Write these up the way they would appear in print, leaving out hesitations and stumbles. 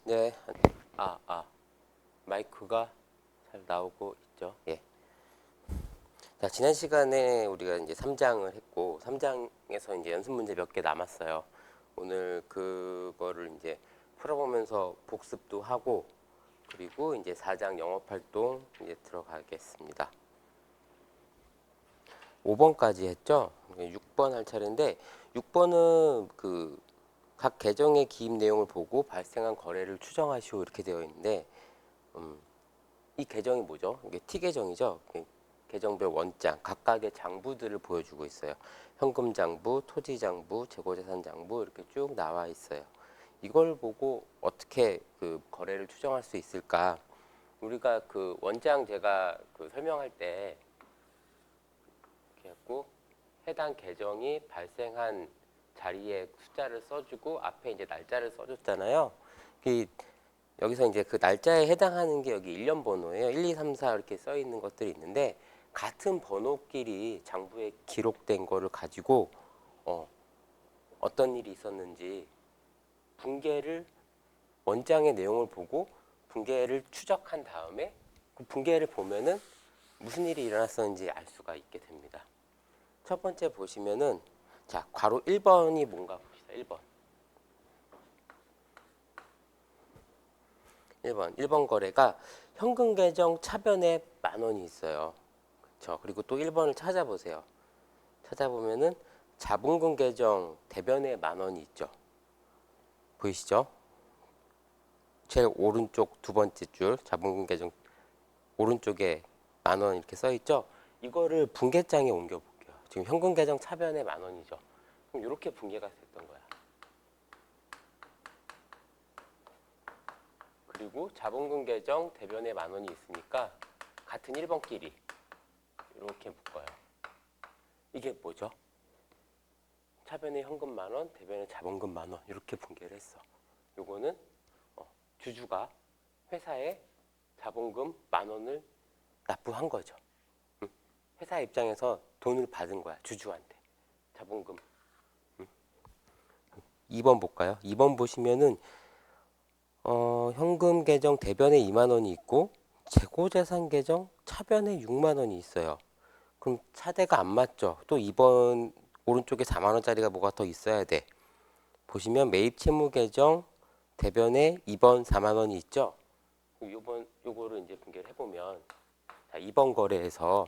네. 마이크가 잘 나오고 있죠. 예. 자, 지난 시간에 우리가 이제 3장을 했고, 3장에서 이제 연습 문제 몇 개 남았어요. 오늘 그거를 이제 풀어보면서 복습도 하고, 그리고 이제 4장 영업활동 이제 들어가겠습니다. 5번까지 했죠? 6번 할 차례인데, 6번은 각 계정의 기입 내용을 보고 발생한 거래를 추정하시오 이렇게 되어 있는데, 이 계정이 뭐죠? 이게 T 계정이죠. 계정별 원장, 각각의 장부들을 보여주고 있어요. 현금 장부, 토지 장부, 재고자산 장부 이렇게 쭉 나와 있어요. 이걸 보고 어떻게 그 거래를 추정할 수 있을까? 우리가 그 원장 제가 그 설명할 때 이렇게 했고 해당 계정이 발생한 자리에 숫자를 써주고 앞에 이제 날짜를 써줬잖아요. 여기서 이제 그 날짜에 해당하는 게 여기 일련 번호예요. 1, 2, 3, 4 이렇게 써 있는 것들이 있는데 같은 번호끼리 장부에 기록된 거를 가지고 어떤 일이 있었는지 분계를 원장의 내용을 보고 분계를 추적한 다음에 그 분계를 보면은 무슨 일이 일어났었는지 알 수가 있게 됩니다. 첫 번째 보시면은 자, 괄호 1번이 뭔가 봅시다. 1번 거래가 현금 계정 차변에 10,000원이 있어요. 그렇죠? 그리고 또 1번을 찾아보세요. 찾아보면은 자본금 계정 대변에 10,000원이 있죠. 보이시죠? 제일 오른쪽 두 번째 줄 자본금 계정 오른쪽에 10,000원 이렇게 써 있죠. 이거를 분계장에 옮겨 볼게요. 지금 현금 계정 차변에 10,000원이죠. 그럼 이렇게 분계가 됐던 거야. 그리고 자본금 계정 대변에 10,000원이 있으니까 같은 1번끼리 이렇게 묶어요. 이게 뭐죠? 차변에 현금 10,000원, 대변에 자본금 10,000원 이렇게 분계를 했어. 요거는 주주가 회사에 자본금 10,000원을 납부한 거죠. 회사 입장에서 돈을 받은 거야. 주주한테. 자본금. 2번 볼까요? 2번 보시면은 현금 계정 대변에 20,000원이 있고 재고자산 계정 차변에 60,000원이 있어요. 그럼 차대가 안 맞죠? 또 2번 오른쪽에 40,000원짜리가 뭐가 더 있어야 돼. 보시면 매입 채무 계정 대변에 2번 40,000원이 있죠? 요거를 이제 분계를 해보면 자, 2번 거래에서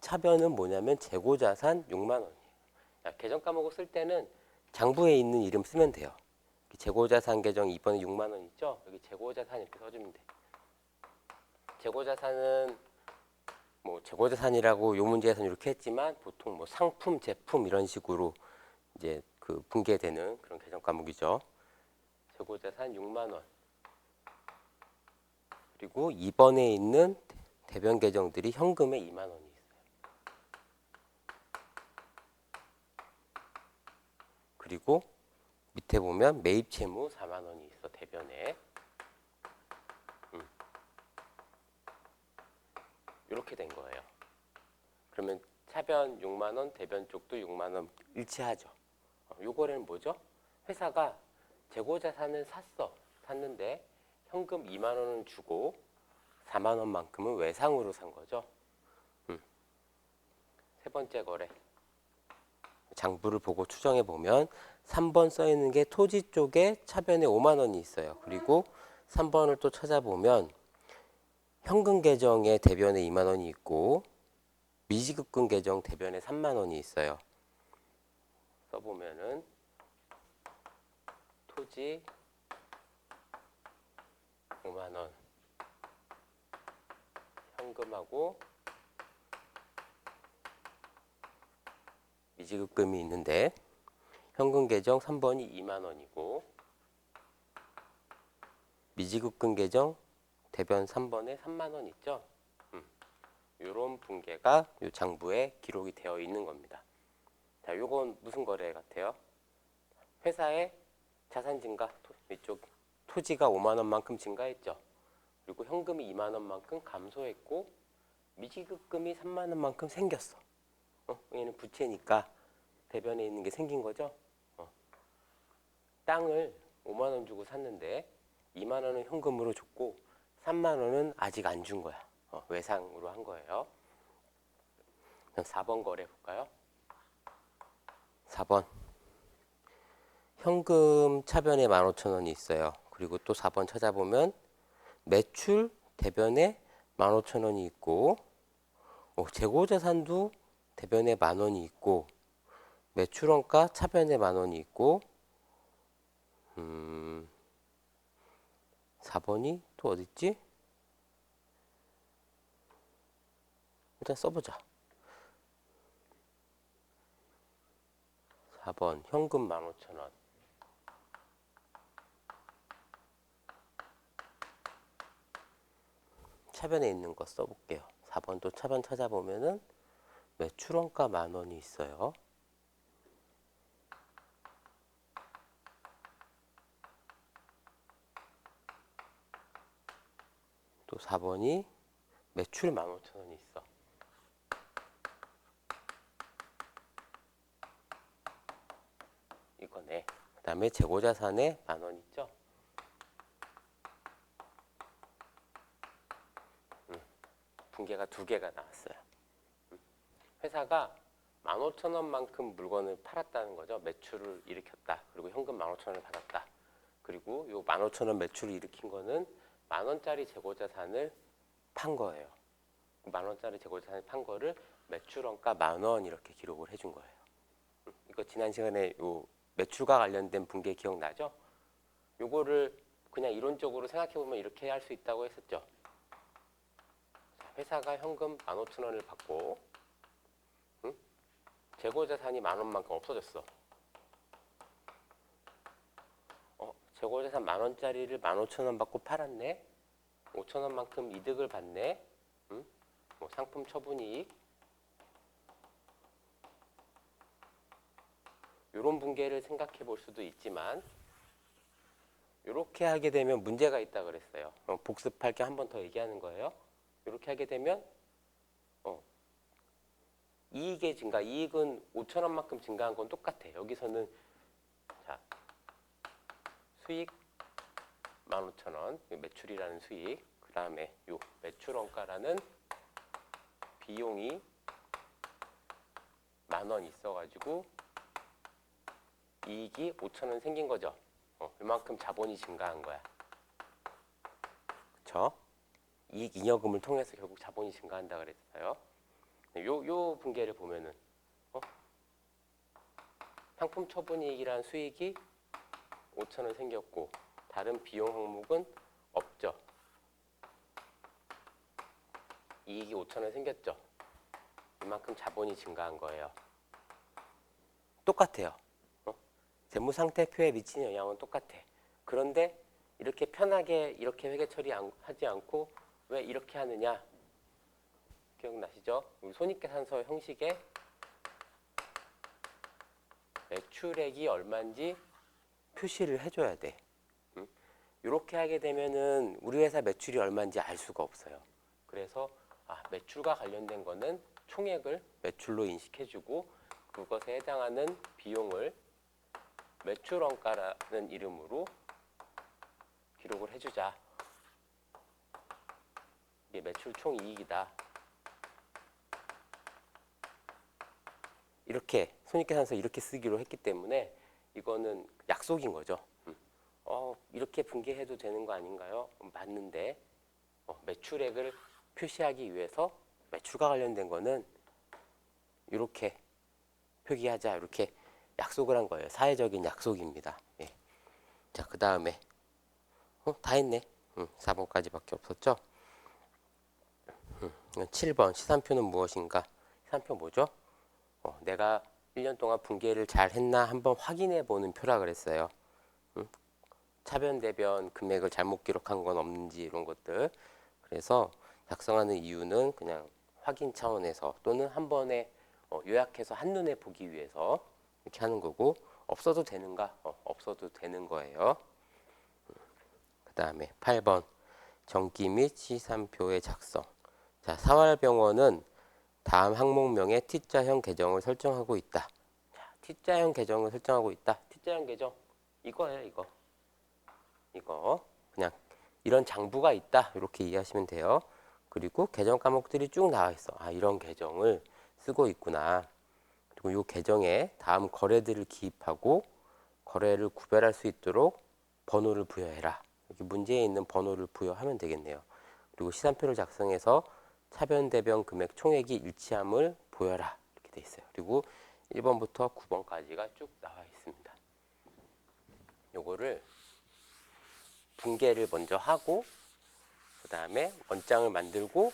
차변은 뭐냐면 재고자산 60,000원이에요. 계정 까먹고 쓸 때는 장부에 있는 이름 쓰면 돼요. 재고자산 계정 2번에 60,000원 있죠? 여기 재고자산 이렇게 써주면 돼. 재고자산은 뭐 재고자산이라고 요 문제에서는 이렇게 했지만 보통 뭐 상품, 제품 이런 식으로 이제 그 분계되는 그런 계정 과목이죠. 재고자산 60,000원. 그리고 2번에 있는 대변 계정들이 현금에 20,000원이 있어요. 그리고 밑에 보면 매입 채무 40,000원이 있어 대변에. 이렇게 된 거예요. 그러면 차변 60,000원, 대변 쪽도 60,000원 일치하죠. 요 거래는 뭐죠? 회사가 재고자산을 샀는데 현금 20,000원을 주고 40,000원만큼은 외상으로 산 거죠. 세 번째 거래. 장부를 보고 추정해 보면 3번 써 있는 게 토지 쪽에 차변에 50,000원이 있어요. 그리고 3번을 또 찾아보면 현금 계정에 대변에 20,000원이 있고 미지급금 계정 대변에 30,000원이 있어요. 써보면은 토지 50,000원 현금하고 미지급금이 있는데 현금 계정 3번이 20,000원이고 미지급금 계정 대변 3번에 30,000원 있죠. 이런 분계가 이 장부에 기록이 되어 있는 겁니다. 자, 요건 무슨 거래 같아요? 회사의 자산 증가, 이쪽 토지가 50,000원만큼 증가했죠. 그리고 현금이 20,000원만큼 감소했고 미지급금이 30,000원만큼 생겼어. 얘는 부채니까 대변에 있는 게 생긴 거죠. 땅을 50,000원 주고 샀는데 2만 원은 현금으로 줬고 3만 원은 아직 안 준 거야. 외상으로 한 거예요. 그럼 4번 거래 볼까요? 4번 현금 차변에 15,000원이 있어요. 그리고 또 4번 찾아보면 매출 대변에 15,000원이 있고 재고자산도 대변에 10,000원이 있고 매출원가 차변에 10,000원이 있고 4번이 또 어딨지? 일단 써보자. 4번 현금 15,000원 차변에 있는 거 써볼게요. 4번도 차변 찾아보면은 매출원가 10,000원이 있어요. 또 4번이 매출 15,000원이 있어. 이거네. 그 다음에 재고자산에 10,000원 있죠? 분계가 2개가 나왔어요. 회사가 15,000원만큼 물건을 팔았다는 거죠. 매출을 일으켰다. 그리고 현금 15,000원을 받았다. 그리고 요 15,000원 매출을 일으킨 거는 10,000원짜리 재고자산을 판 거예요. 10,000원짜리 재고자산을 판 거를 매출원가 10,000원 이렇게 기록을 해준 거예요. 이거 지난 시간에 요 매출과 관련된 분계 기억나죠? 요거를 그냥 이론적으로 생각해보면 이렇게 할 수 있다고 했었죠. 회사가 현금 15,000원을 받고 재고자산이 10,000원만큼 없어졌어. 재고자산 10,000원짜리를 15,000원 받고 팔았네. 5,000원만큼 이득을 받네. 뭐 상품 처분이익. 이런 분계를 생각해 볼 수도 있지만 이렇게 하게 되면 문제가 있다 그랬어요. 복습할 게 한 번 더 얘기하는 거예요. 이렇게 하게 되면 이익의 증가, 이익은 5,000원만큼 증가한 건 똑같아. 여기서는 자 수익 15,000원, 매출이라는 수익, 그 다음에 요 매출원가라는 비용이 10,000원 있어가지고 이익이 5,000원 생긴 거죠. 이만큼 자본이 증가한 거야. 그쵸? 이익 잉여금을 통해서 결국 자본이 증가한다 그랬어요. 요 분계를 보면은 상품 처분이익이란 수익이 5,000원 생겼고 다른 비용 항목은 없죠. 이익이 5,000원 생겼죠. 이만큼 자본이 증가한 거예요. 똑같아요. 재무상태표에 미치는 영향은 똑같아. 그런데 이렇게 편하게 이렇게 회계 처리하지 않고 왜 이렇게 하느냐? 기억나시죠? 손익계산서 형식에 매출액이 얼마인지 표시를 해줘야 돼. 이렇게 하게 되면은 우리 회사 매출이 얼마인지 알 수가 없어요. 그래서 매출과 관련된 거는 총액을 매출로 인식해주고 그것에 해당하는 비용을 매출원가라는 이름으로 기록을 해주자. 이게 매출 총이익이다. 이렇게 손익계산서 이렇게 쓰기로 했기 때문에 이거는 약속인 거죠. 이렇게 분계해도 되는 거 아닌가요? 맞는데 매출액을 표시하기 위해서 매출과 관련된 거는 이렇게 표기하자 이렇게 약속을 한 거예요. 사회적인 약속입니다. 예. 자, 그 다음에 다 했네. 4번까지밖에 없었죠. 7번 시산표는 무엇인가? 시산표 뭐죠? 내가 1년 동안 분계를 잘 했나 한번 확인해 보는 표라 그랬어요. 차변 대변 금액을 잘못 기록한 건 없는지 이런 것들. 그래서 작성하는 이유는 그냥 확인 차원에서 또는 한 번에 요약해서 한눈에 보기 위해서 이렇게 하는 거고 없어도 되는가? 없어도 되는 거예요. 그 다음에 8번 정기 및 시산표의 작성. 자, 사활병원은 다음 항목명의 T자형 계정을 설정하고 있다. 자, T자형 계정을 설정하고 있다. T자형 계정 이거예요, 이거. 이거 그냥 이런 장부가 있다 이렇게 이해하시면 돼요. 그리고 계정 과목들이 쭉 나와 있어. 아, 이런 계정을 쓰고 있구나. 그리고 이 계정에 다음 거래들을 기입하고 거래를 구별할 수 있도록 번호를 부여해라. 여기 문제에 있는 번호를 부여하면 되겠네요. 그리고 시산표를 작성해서 차변, 대변, 금액, 총액이 일치함을 보여라. 이렇게 돼 있어요. 그리고 1번부터 9번까지가 쭉 나와 있습니다. 요거를 분계를 먼저 하고 그 다음에 원장을 만들고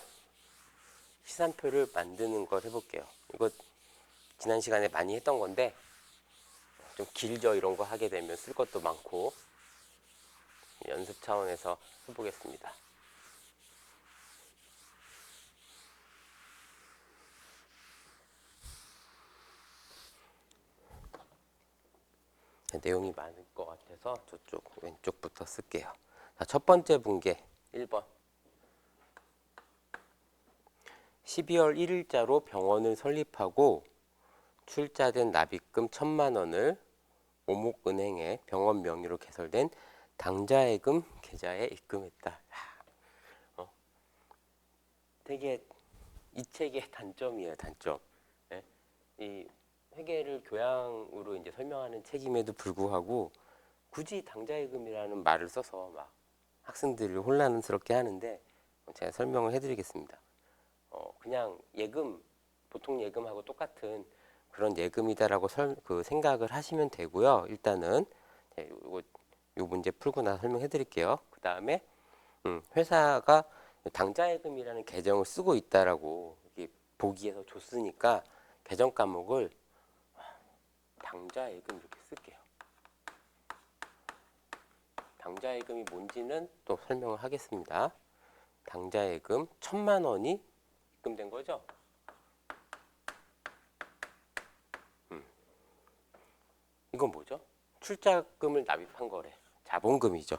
시산표를 만드는 걸 해볼게요. 이거 지난 시간에 많이 했던 건데 좀 길죠. 이런 거 하게 되면 쓸 것도 많고 연습 차원에서 해보겠습니다. 내용이 많을 것 같아서 저쪽 왼쪽부터 쓸게요. 자, 첫 번째 분계 1번 12월 1일자로 병원을 설립하고 출자된 납입금 1,000만 원을 오목은행에 병원 명의로 개설된 당좌예금 계좌에 입금했다. 되게 이 책의 단점이에요. 단점. 예? 이 회계를 교양으로 이제 설명하는 책임에도 불구하고 굳이 당좌예금이라는 말을 써서 막 학생들을 혼란스럽게 하는데 제가 설명을 해드리겠습니다. 그냥 예금, 보통 예금하고 똑같은 그런 예금이다라고 생각을 하시면 되고요. 일단은 요 문제 풀고 나서 설명해 드릴게요. 그 다음에 회사가 당좌예금이라는 계정을 쓰고 있다라고 보기에서 줬으니까 계정 과목을 당좌예금 이렇게 쓸게요. 당좌예금이 뭔지는 또 설명을 하겠습니다. 당좌예금 1,000만 원이 입금된 거죠. 이건 뭐죠? 출자금을 납입한 거래. 자본금이죠.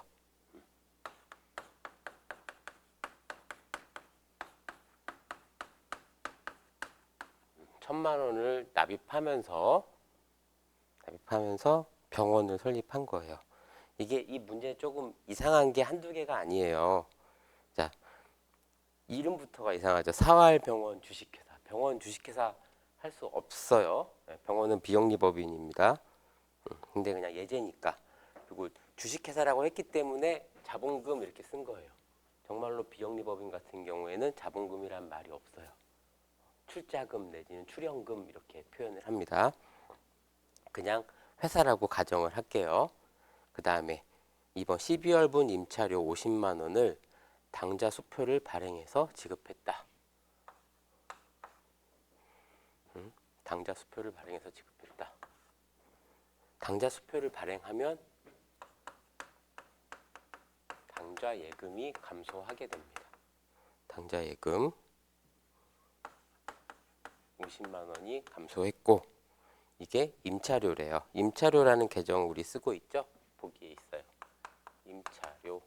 1,000만 원을 납입하면서 병원을 설립한 거예요. 이 문제 조금 이상한 게 한두 개가 아니에요. 자, 이름부터가 이상하죠. 사활병원 주식회사. 병원 주식회사 할 수 없어요. 병원은 비영리법인입니다. 근데 그냥 예제니까. 그리고 주식회사라고 했기 때문에 자본금 이렇게 쓴 거예요. 정말로 비영리법인 같은 경우에는 자본금이란 말이 없어요. 출자금 내지는 출연금 이렇게 표현을 합니다. 그냥 회사라고 가정을 할게요. 그 다음에 이번 12월분 임차료 50만 원을 당좌 수표를 발행해서 지급했다. 당좌 수표를 발행해서 지급했다. 당좌 수표를 발행하면 당좌 예금이 감소하게 됩니다. 당좌 예금 50만 원이 감소했고 이게 임차료래요. 임차료라는 계정 우리 쓰고 있죠? 보기에 있어요. 임차료.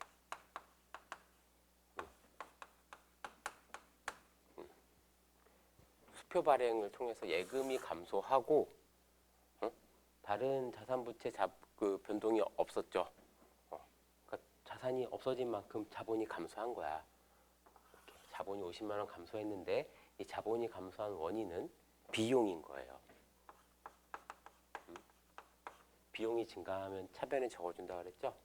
수표 발행을 통해서 예금이 감소하고 다른 자산 부채 그 변동이 없었죠. 그러니까 자산이 없어진 만큼 자본이 감소한 거야. 자본이 50만 원 감소했는데 이 자본이 감소한 원인은 비용인 거예요. 비용이 증가하면 차변에 적어준다 그랬죠.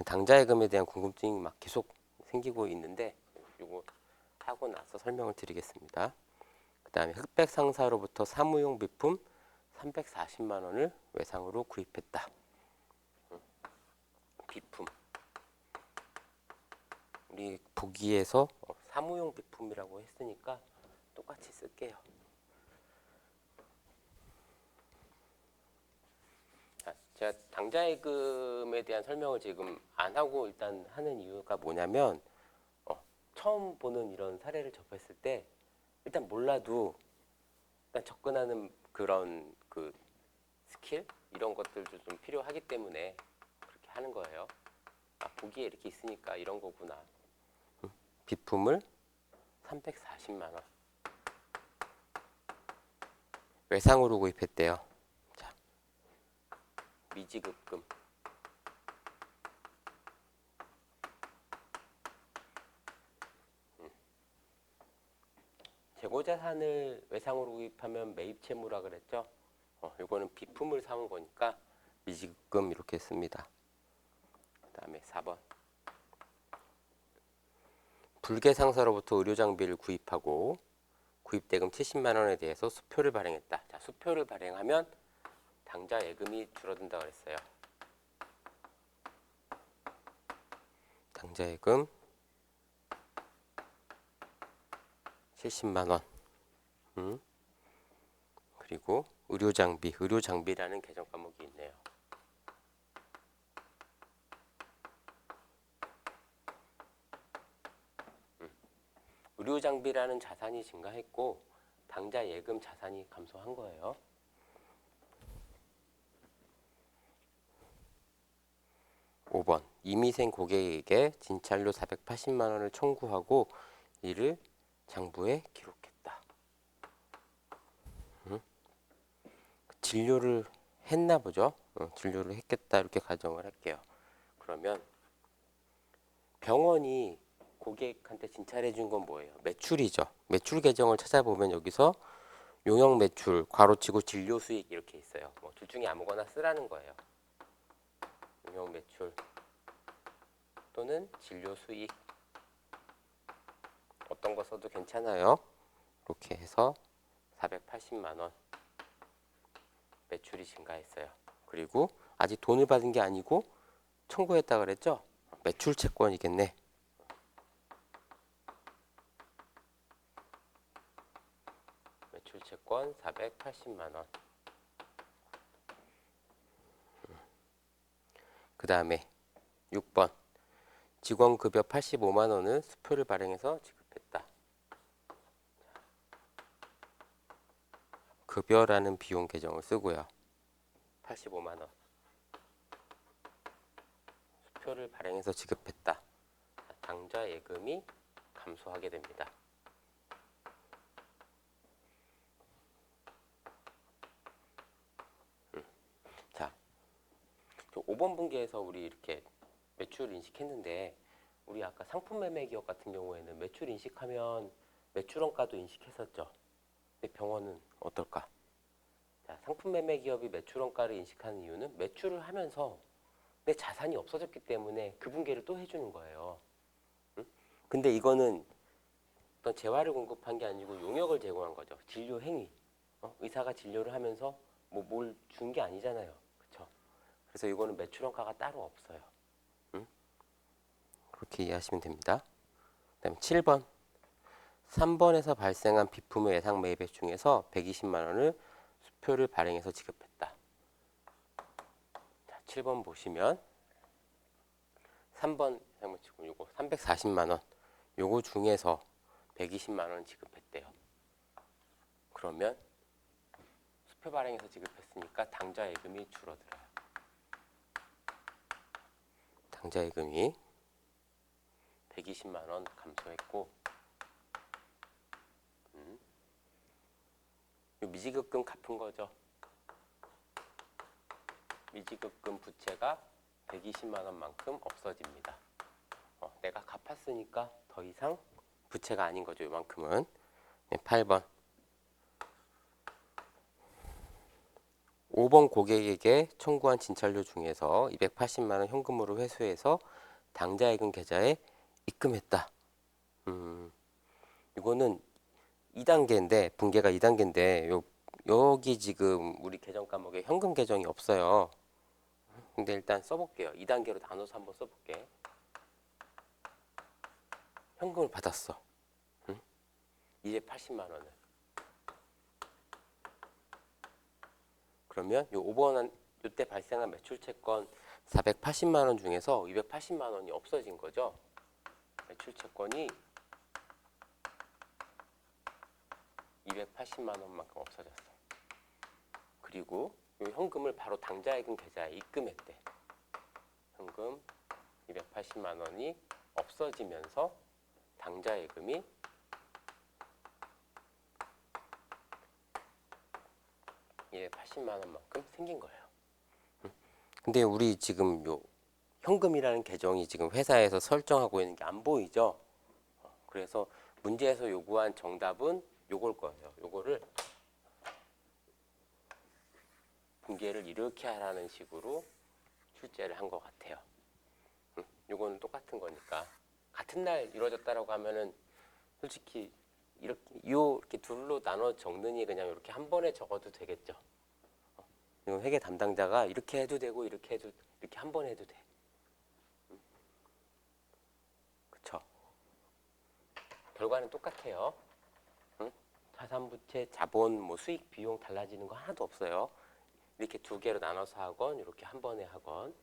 당좌예금에 대한 궁금증이 막 계속 생기고 있는데 이거 하고 나서 설명을 드리겠습니다. 그 다음에 흑백 상사로부터 사무용 비품 340만 원을 외상으로 구입했다. 비품. 우리 보기에서 사무용 비품이라고 했으니까 똑같이 쓸게요. 제가 당좌예금에 대한 설명을 지금 안 하고 일단 하는 이유가 뭐냐면 처음 보는 이런 사례를 접했을 때 일단 몰라도 일단 접근하는 그런 그 스킬 이런 것들도 좀 필요하기 때문에 그렇게 하는 거예요. 보기에 이렇게 있으니까 이런 거구나. 비품을 340만 원 외상으로 구입했대요. 자, 미지급금 재고자산을 외상으로 구입하면 매입 채무라 그랬죠. 요거는 비품을 사온 거니까 미지급금 이렇게 씁니다. 그 다음에 4번. 불계상사로부터 의료장비를 구입하고 구입대금 70만 원에 대해서 수표를 발행했다. 자, 수표를 발행하면 당좌 예금이 줄어든다 그랬어요. 당좌 예금 70만 원. 그리고 의료장비라는 개정 과목이 있네요. 의료장비라는 자산이 증가했고 당좌 예금 자산이 감소한 거예요. (5번) 이미생 고객에게 진찰료 480만 원을 청구하고 이를 장부에 기록했다. 진료를 했나 보죠. 진료를 했겠다 이렇게 가정을 할게요. 그러면 병원이 고객한테 진찰해 준 건 뭐예요? 매출이죠. 매출 계정을 찾아보면 여기서 용역 매출, 괄호치고 진료 수익 이렇게 있어요. 뭐 둘 중에 아무거나 쓰라는 거예요. 용역 매출 또는 진료 수익 어떤 거 써도 괜찮아요. 이렇게 해서 480만 원 매출이 증가했어요. 그리고 아직 돈을 받은 게 아니고 청구했다 그랬죠? 매출 채권이겠네. 매출 채권 480만 원. 그 다음에 6번 직원급여 85만 원을 수표를 발행해서 지급했다. 급여라는 비용 계정을 쓰고요. 85만 원. 수표를 발행해서 지급했다. 당좌 예금이 감소하게 됩니다. 자, 5번 분기에서 우리 이렇게 매출 인식했는데 우리 아까 상품 매매 기업 같은 경우에는 매출 인식하면 매출원가도 인식했었죠. 근데 병원은 어떨까? 자, 상품 매매 기업이 매출원가를 인식하는 이유는 매출을 하면서 내 자산이 없어졌기 때문에 그 분기를 또 해주는 거예요. 응? 근데 이거는 어떤 재화를 공급한 게 아니고 용역을 제공한 거죠. 진료 행위. 의사가 진료를 하면서 뭐 뭘 준 게 아니잖아요. 그렇죠? 그래서 이거는 매출원가가 따로 없어요. 응? 그렇게 이해하시면 됩니다. 그다음에 7번. 3번에서 발생한 비품의 예상 매입액 중에서 120만 원을 수표를 발행해서 지급했다. 자, 7번 보시면 3번 상무치고 요거 340만 원. 요거 중에서 120만 원 지급했대요. 그러면 수표 발행해서 지급했으니까 당좌 예금이 줄어들어요. 당좌 예금이 120만 원 감소했고 미지급금 갚은 거죠. 미지급금 부채가 120만 원만큼 없어집니다. 내가 갚았으니까 더 이상 부채가 아닌 거죠. 이만큼은. 8번. 5번 고객에게 청구한 진찰료 중에서 280만 원 현금으로 회수해서 당좌예금 계좌에 입금했다. 이거는 2단계인데 분계가 2단계인데 여기 지금 우리 계정 과목에 현금 계정이 없어요. 근데 일단 써볼게요. 2단계로 나눠서 한번 써볼게. 현금을 받았어. 280만 원을. 그러면 요 5번 요때 발생한 매출 채권 480만 원 중에서 280만 원이 없어진 거죠. 매출 채권이 280만 원만큼 없어졌어. 그리고 이 현금을 바로 당좌예금 계좌에 입금했대. 현금 280만 원이 없어지면서 당좌예금이 280만 원만큼 생긴 거예요. 근데 우리 지금 요 현금이라는 계정이 지금 회사에서 설정하고 있는 게 안 보이죠? 그래서 문제에서 요구한 정답은 요걸 거예요. 요거를 분계를 이렇게 하라는 식으로 출제를 한 것 같아요. 요거는 똑같은 거니까 같은 날 이루어졌다라고 하면은 솔직히 이렇게 둘로 나눠 적느니 그냥 이렇게 한 번에 적어도 되겠죠. 이건 회계 담당자가 이렇게 해도 되고 이렇게 한 번에 해도 돼. 그쵸? 결과는 똑같아요. 자산부채, 자본, 뭐 수익, 비용 달라지는 거 하나도 없어요. 이렇게 두 개로 나눠서 하건 이렇게 한 번에 하건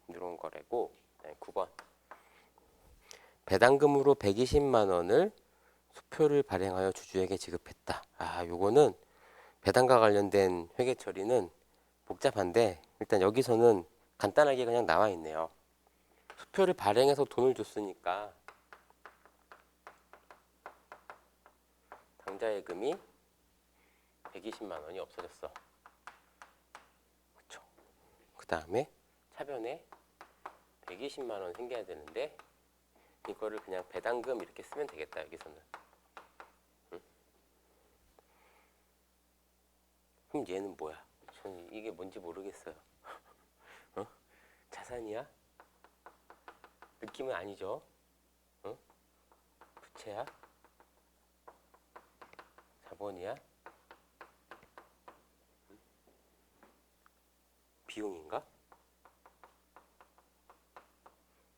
이런 거래고. 9번 배당금으로 120만 원을 수표를 발행하여 주주에게 지급했다. 요거는 배당과 관련된 회계 처리는 복잡한데 일단 여기서는 간단하게 그냥 나와 있네요. 수표를 발행해서 돈을 줬으니까 당좌예금이 120만 원이 없어졌어. 그렇죠? 그 다음에 차변에 120만 원 생겨야 되는데 이거를 그냥 배당금 이렇게 쓰면 되겠다. 여기서는. 그럼 얘는 뭐야? 저는 이게 뭔지 모르겠어요. 자산이야? 느낌은 아니죠. 부채야? 자본이야? 비용인가?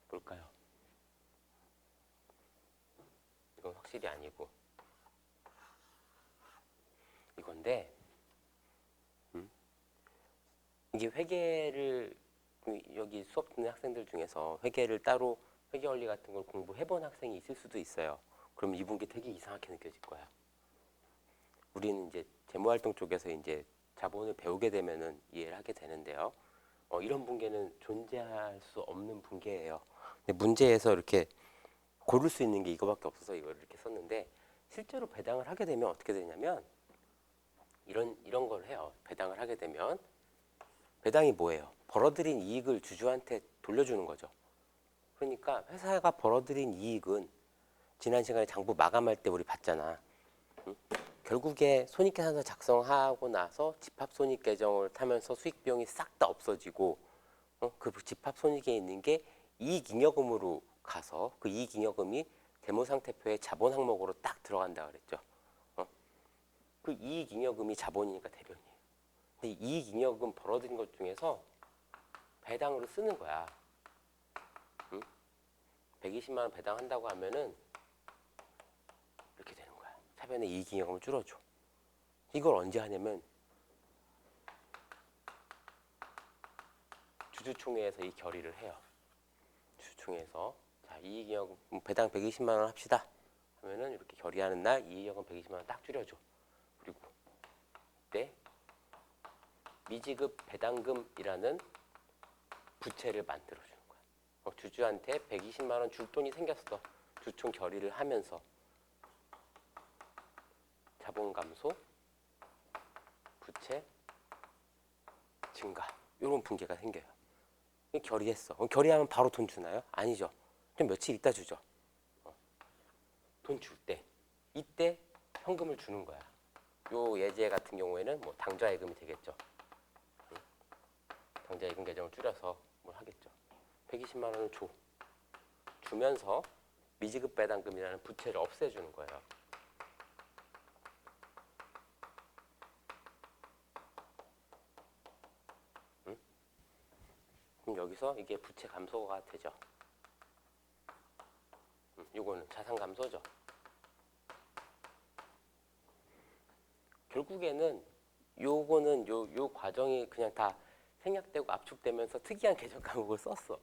뭘까요? 이건 확실히 아니고 이건데 이게 회계를 여기 수업 듣는 학생들 중에서 회계를 따로 회계 원리 같은 걸 공부해본 학생이 있을 수도 있어요. 그럼 이분께 되게 이상하게 느껴질 거야. 우리는 이제 재무활동 쪽에서 이제 자본을 배우게 되면은 이해를 하게 되는데요. 이런 분계는 존재할 수 없는 분계예요. 근데 문제에서 이렇게 고를 수 있는 게 이거밖에 없어서 이걸 이렇게 썼는데 실제로 배당을 하게 되면 어떻게 되냐면 이런 걸 해요. 배당을 하게 되면 배당이 뭐예요? 벌어들인 이익을 주주한테 돌려주는 거죠. 그러니까 회사가 벌어들인 이익은 지난 시간에 장부 마감할 때 우리 봤잖아. 결국에 손익계산서 작성하고 나서 집합손익계정을 타면서 수익 비용이 싹 다 없어지고 그 집합손익에 있는 게 이익잉여금으로 가서 그 이익잉여금이 재무상태표에 자본 항목으로 딱 들어간다 그랬죠. 그 이익잉여금이 자본이니까 대변이에요. 근데 이익잉여금 벌어들인 것 중에서 배당으로 쓰는 거야. 120만 원 배당한다고 하면은 이렇게 되는 거야. 차변에 이익잉여금을 줄여줘. 이걸 언제 하냐면 주주총회에서 이 결의를 해요. 주주총회에서 자 이익잉여금 배당 120만 원 합시다. 하면은 이렇게 결의하는 날 이익잉여금 120만 원 딱 줄여줘. 그리고 그때 미지급 배당금이라는 부채를 만들어주는 거야. 주주한테 120만 원 줄 돈이 생겼어. 주총 결의를 하면서 자본 감소, 부채 증가 이런 분계가 생겨요. 결의했어. 결의하면 바로 돈 주나요? 아니죠. 좀 며칠 있다 주죠. 돈 줄 때 이때 현금을 주는 거야. 요 예제 같은 경우에는 뭐 당좌예금이 되겠죠. 당좌예금 계정을 줄여서 뭘 하겠죠. 120만 원을 줘. 주면서 미지급 배당금이라는 부채를 없애주는 거예요. 그럼 여기서 이게 부채 감소가 되죠. 요거는 자산 감소죠. 결국에는 요거는 요 과정이 그냥 다 생략되고 압축되면서 특이한 계정 과목을 썼어.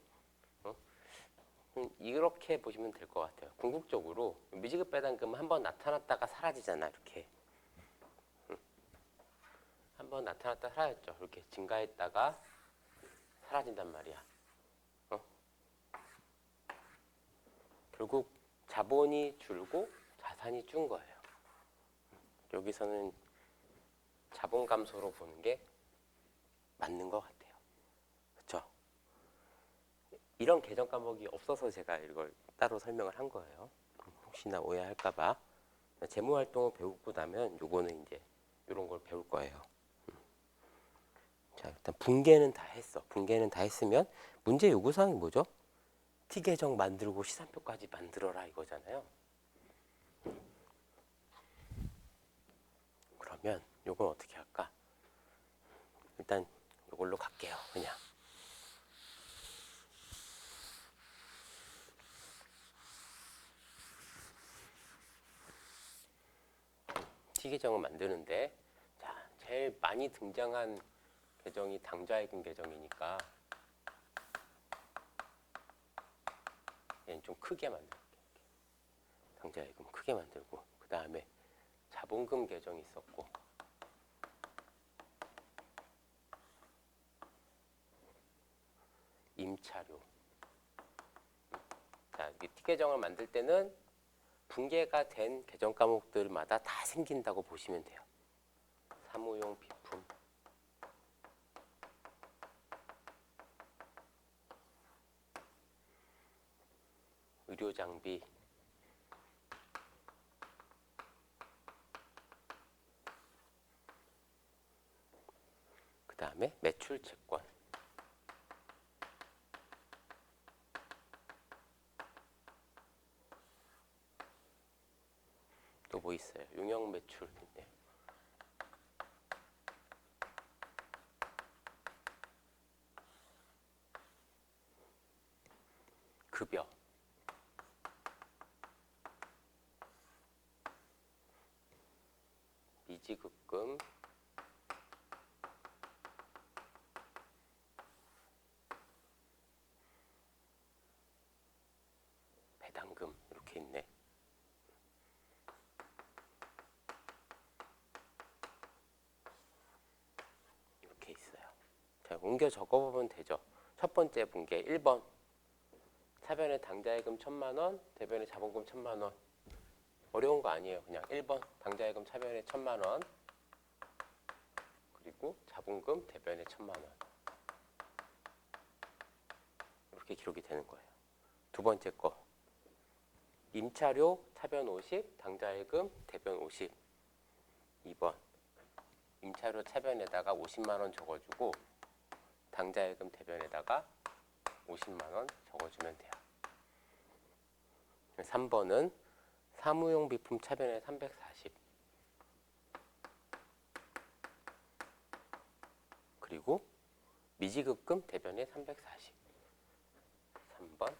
이렇게 보시면 될 것 같아요. 궁극적으로 미지급 배당금은 한번 나타났다가 사라지잖아. 이렇게 한번 나타났다 사라졌죠. 이렇게 증가했다가 사라진단 말이야. 결국 자본이 줄고 자산이 준 거예요. 여기서는 자본 감소로 보는 게 맞는 것 같아요. 그렇죠? 이런 계정 과목이 없어서 제가 이걸 따로 설명을 한 거예요. 혹시나 오해할까 봐. 재무 활동을 배우고 나면 요거는 이제 이런 걸 배울 거예요. 자, 일단 붕괴는 다 했어. 붕괴는 다 했으면 문제 요구사항이 뭐죠? T 계정 만들고 시산표까지 만들어라 이거잖아요. 그러면 요건 어떻게 할까? 일단 요걸로 갈게요. 그냥. T 계정을 만드는데, 자, 제일 많이 등장한 계정이 당좌예금 계정이니까 얘는 좀 크게 만들게. 당좌예금 크게 만들고, 그 다음에 자본금 계정이 있었고, 임차료. 자, 이 T 계정을 만들 때는 붕괴가 된 계정 과목들마다 다 생긴다고 보시면 돼요. 사무용 비품, 의료 장비, 그 다음에 매출 채권, 또 뭐 있어요? 용역 매출 있네. 급여, 미지급금, 배당금 이렇게 있네. 이렇게 있어요. 자, 옮겨 적어보면 되죠. 첫 번째 붕괴 1번. 차변에 당좌예금 1,000만 원, 대변에 자본금 1,000만 원. 어려운 거 아니에요. 그냥 1번 당좌예금 차변에 1,000만 원, 그리고 자본금 대변에 1,000만 원. 이렇게 기록이 되는 거예요. 두 번째 거. 임차료 차변 50, 당좌예금 대변 50. 2번. 임차료 차변에다가 50만 원 적어주고 당좌예금 대변에다가 50만 원 적어주면 돼요. 3번은 사무용 비품 차변에 340, 그리고 미지급금 대변에 340. 3번.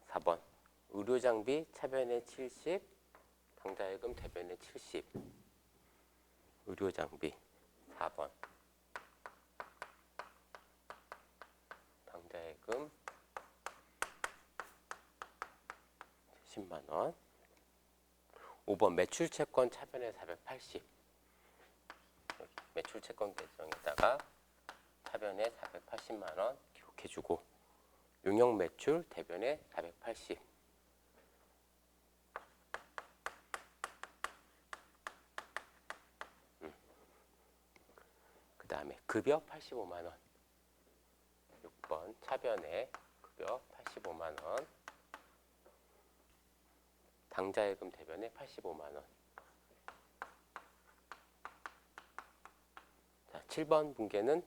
4번 의료장비 차변에 70, 당좌예금 대변에 70. 의료장비. 4번 당좌예금 70만 원. 5번 매출채권 차변에 480. 여기 매출채권 계정에다가 차변에 480만 원 기록해주고, 용역 매출 대변에 480. 그 다음에 급여 85만 원. 6번 차변에 급여 85만 원. 당좌예금 대변에 85만 원. 자, 7번 붕괴는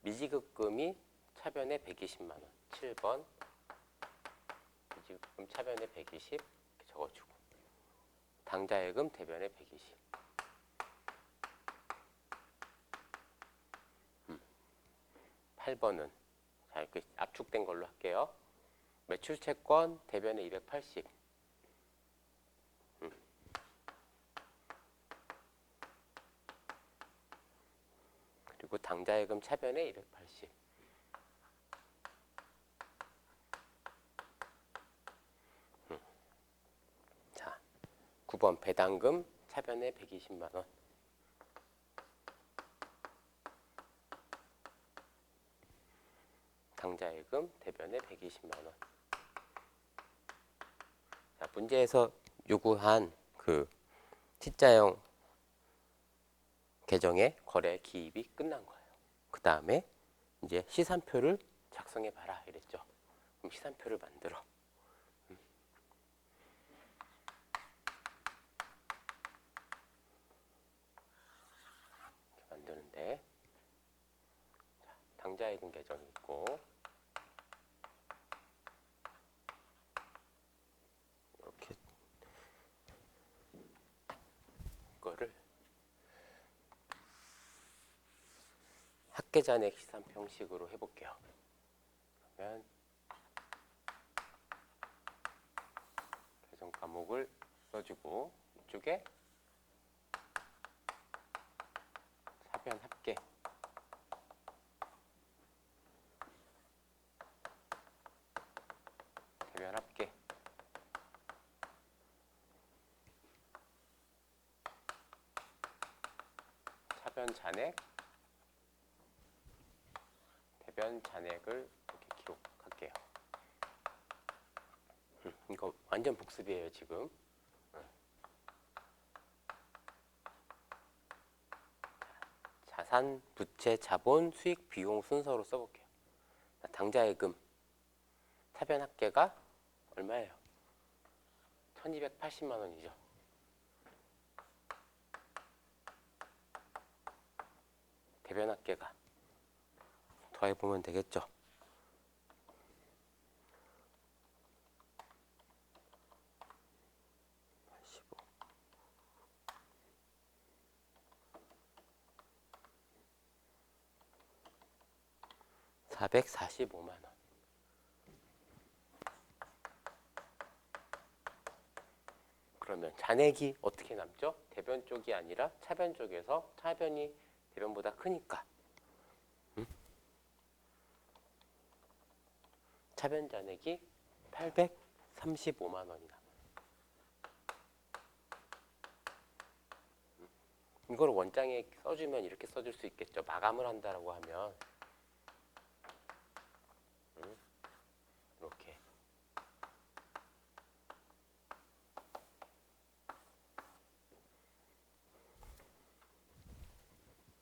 미지급금이 차변에 120만 원. 7번 미지급금 차변에 120 이렇게 적어주고, 당좌예금 대변에 120. 8번은 자, 이렇게 압축된 걸로 할게요. 매출채권 대변에 280. 그리고 당좌예금 차변에 280. 자, 9번 배당금 차변에 120만 원. 당좌예금 대변에 120만 원. 자, 문제에서 요구한 그 T자형 계정의 거래 기입이 끝난 거예요. 그 다음에 이제 시산표를 작성해 봐라 이랬죠. 그럼 시산표를 만들어. 되는데, 자, 당좌예금 계정이 있고, 이렇게 이거를 합계잔액 시산표 형식으로 해볼게요. 그러면 계정 과목을 써주고 이쪽에 차변 합계, 대변 합계, 차변 잔액, 대변 잔액을 이렇게 기록할게요. 이거 완전 복습이에요 지금. 자산, 부채, 자본, 수익, 비용 순서로 써볼게요. 당좌예금 차변 합계가 얼마예요? 1280만 원이죠. 대변 합계가 더해보면 되겠죠. 85. 445만 원. 그러면 잔액이 어떻게 남죠? 대변 쪽이 아니라 차변 쪽에서 차변이 대변보다 크니까 차변 잔액이 835만 원이다. 이걸 원장에 써주면 이렇게 써줄 수 있겠죠. 마감을 한다라고 하면 이렇게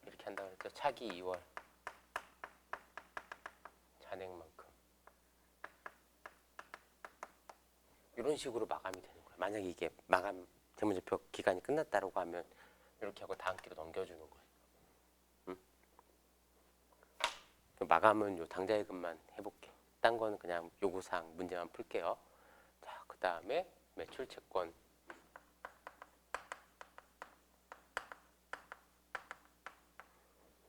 이렇게 한다고 했죠. 차기 2월 잔액만큼 이런 식으로 마감이 되는 거예요. 만약에 이게 마감 재무제표 기간이 끝났다라고 하면 이렇게 하고 다음 기로 넘겨주는 거예요. 마감은 요 당좌예금만 해볼게. 딴 거는 그냥 요구사항 문제만 풀게요. 자, 그 다음에 매출채권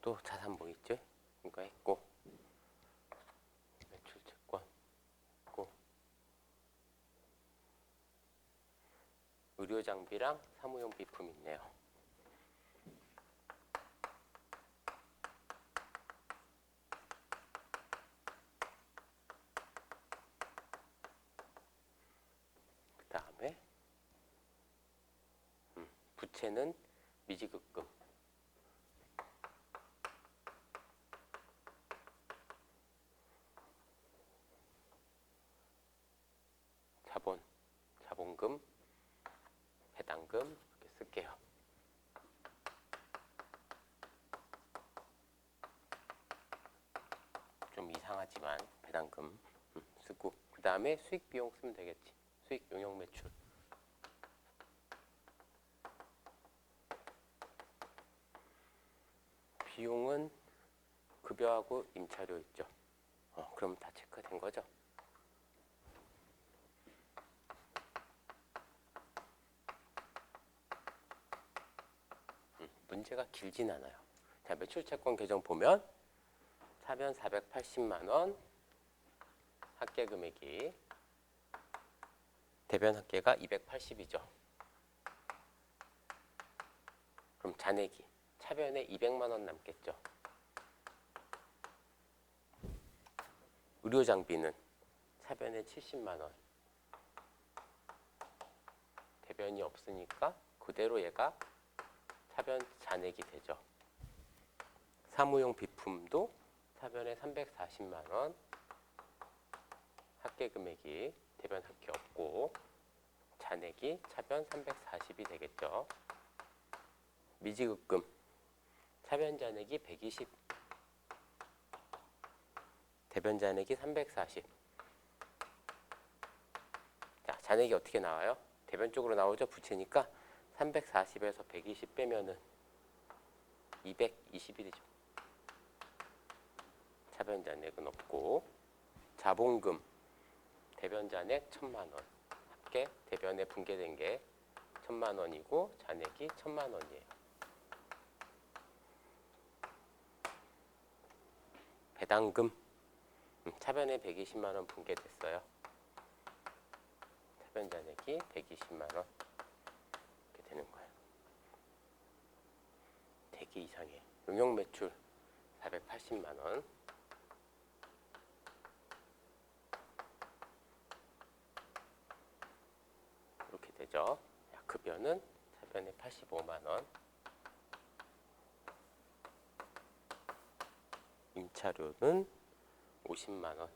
또 자산 뭐 있죠? 이거 했고 매출채권 있고 의료장비랑 사무용 비품 있네요. 그 다음에 부채는 미지급금, 자본, 자본금, 배당금 이렇게 쓸게요. 좀 이상하지만 배당금 쓰고 그 다음에 수익 비용 쓰면 되겠지. 수익 용역 매출. 비용은 급여하고 임차료 있죠. 그럼 다 체크된 거죠. 문제가 길진 않아요. 자, 매출채권 계정 보면 차변 480만 원, 합계 금액이 대변 합계가 280이죠. 그럼 잔액이 차변에 200만 원 남겠죠. 의료 장비는 차변에 70만 원. 대변이 없으니까 그대로 얘가 차변 잔액이 되죠. 사무용 비품도 차변에 340만 원. 합계 금액이 대변 합계 없고 잔액이 차변 340이 되겠죠. 미지급금 차변 잔액이 120, 대변 잔액이 340. 자, 잔액이 어떻게 나와요? 대변 쪽으로 나오죠. 부채니까 340에서 120 빼면은 221이죠. 차변 잔액은 없고, 자본금 대변 잔액 1,000만 원. 합계 대변에 분계된 게 1,000만 원이고 잔액이 1,000만 원이에요. 배당금 차변에 120만 원 분계됐어요. 차변 잔액이 120만 원 이렇게 되는 거예요. 대기 이상의 용역 매출 480만 원. 이렇게 되죠. 급여는 차변에 85만 원. 임차료는 50만 원.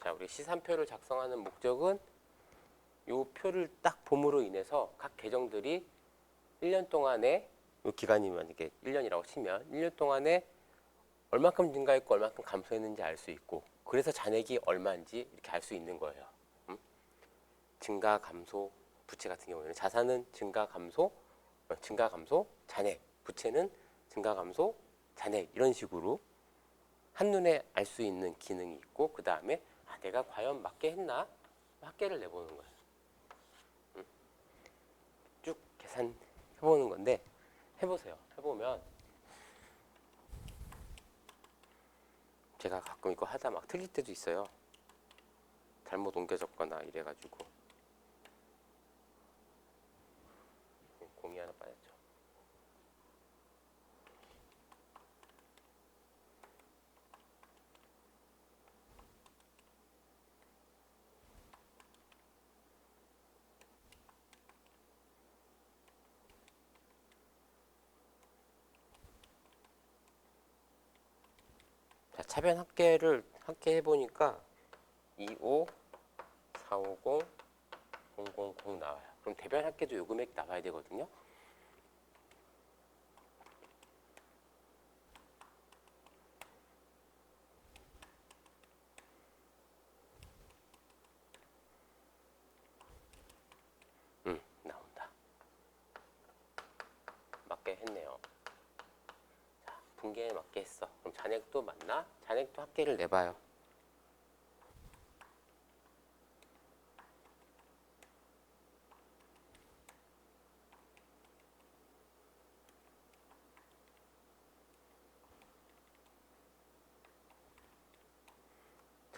자, 우리 시산표를 작성하는 목적은 이 표를 딱 봄으로 인해서 각 계정들이 1년 동안에 이 기간이 만약에 1년이라고 치면 1년 동안에 얼마큼 증가했고 얼마큼 감소했는지 알 수 있고, 그래서 잔액이 얼마인지 이렇게 알 수 있는 거예요. 증가 감소 부채 같은 경우에는 자산은 증가 감소 잔액, 부채는 증가 감소 잔액, 이런 식으로 한눈에 알 수 있는 기능이 있고, 그 다음에 내가 과연 맞게 했나 합계를 내보는 거예요. 쭉 계산해보는 건데, 해보세요. 해보면 제가 가끔 이거 하다 막 틀릴 때도 있어요. 잘못 옮겨 적거나 이래가지고. 공이 하나 빠졌죠. 자, 차변 합계를 해보니까 25, 450, 000 나와요. 그럼 대변 합계도 요 금액 나와야 되거든요. 나온다. 맞게 했네요. 자, 분계에 맞게 했어. 그럼 잔액도 맞나? 잔액도 합계를 내봐요.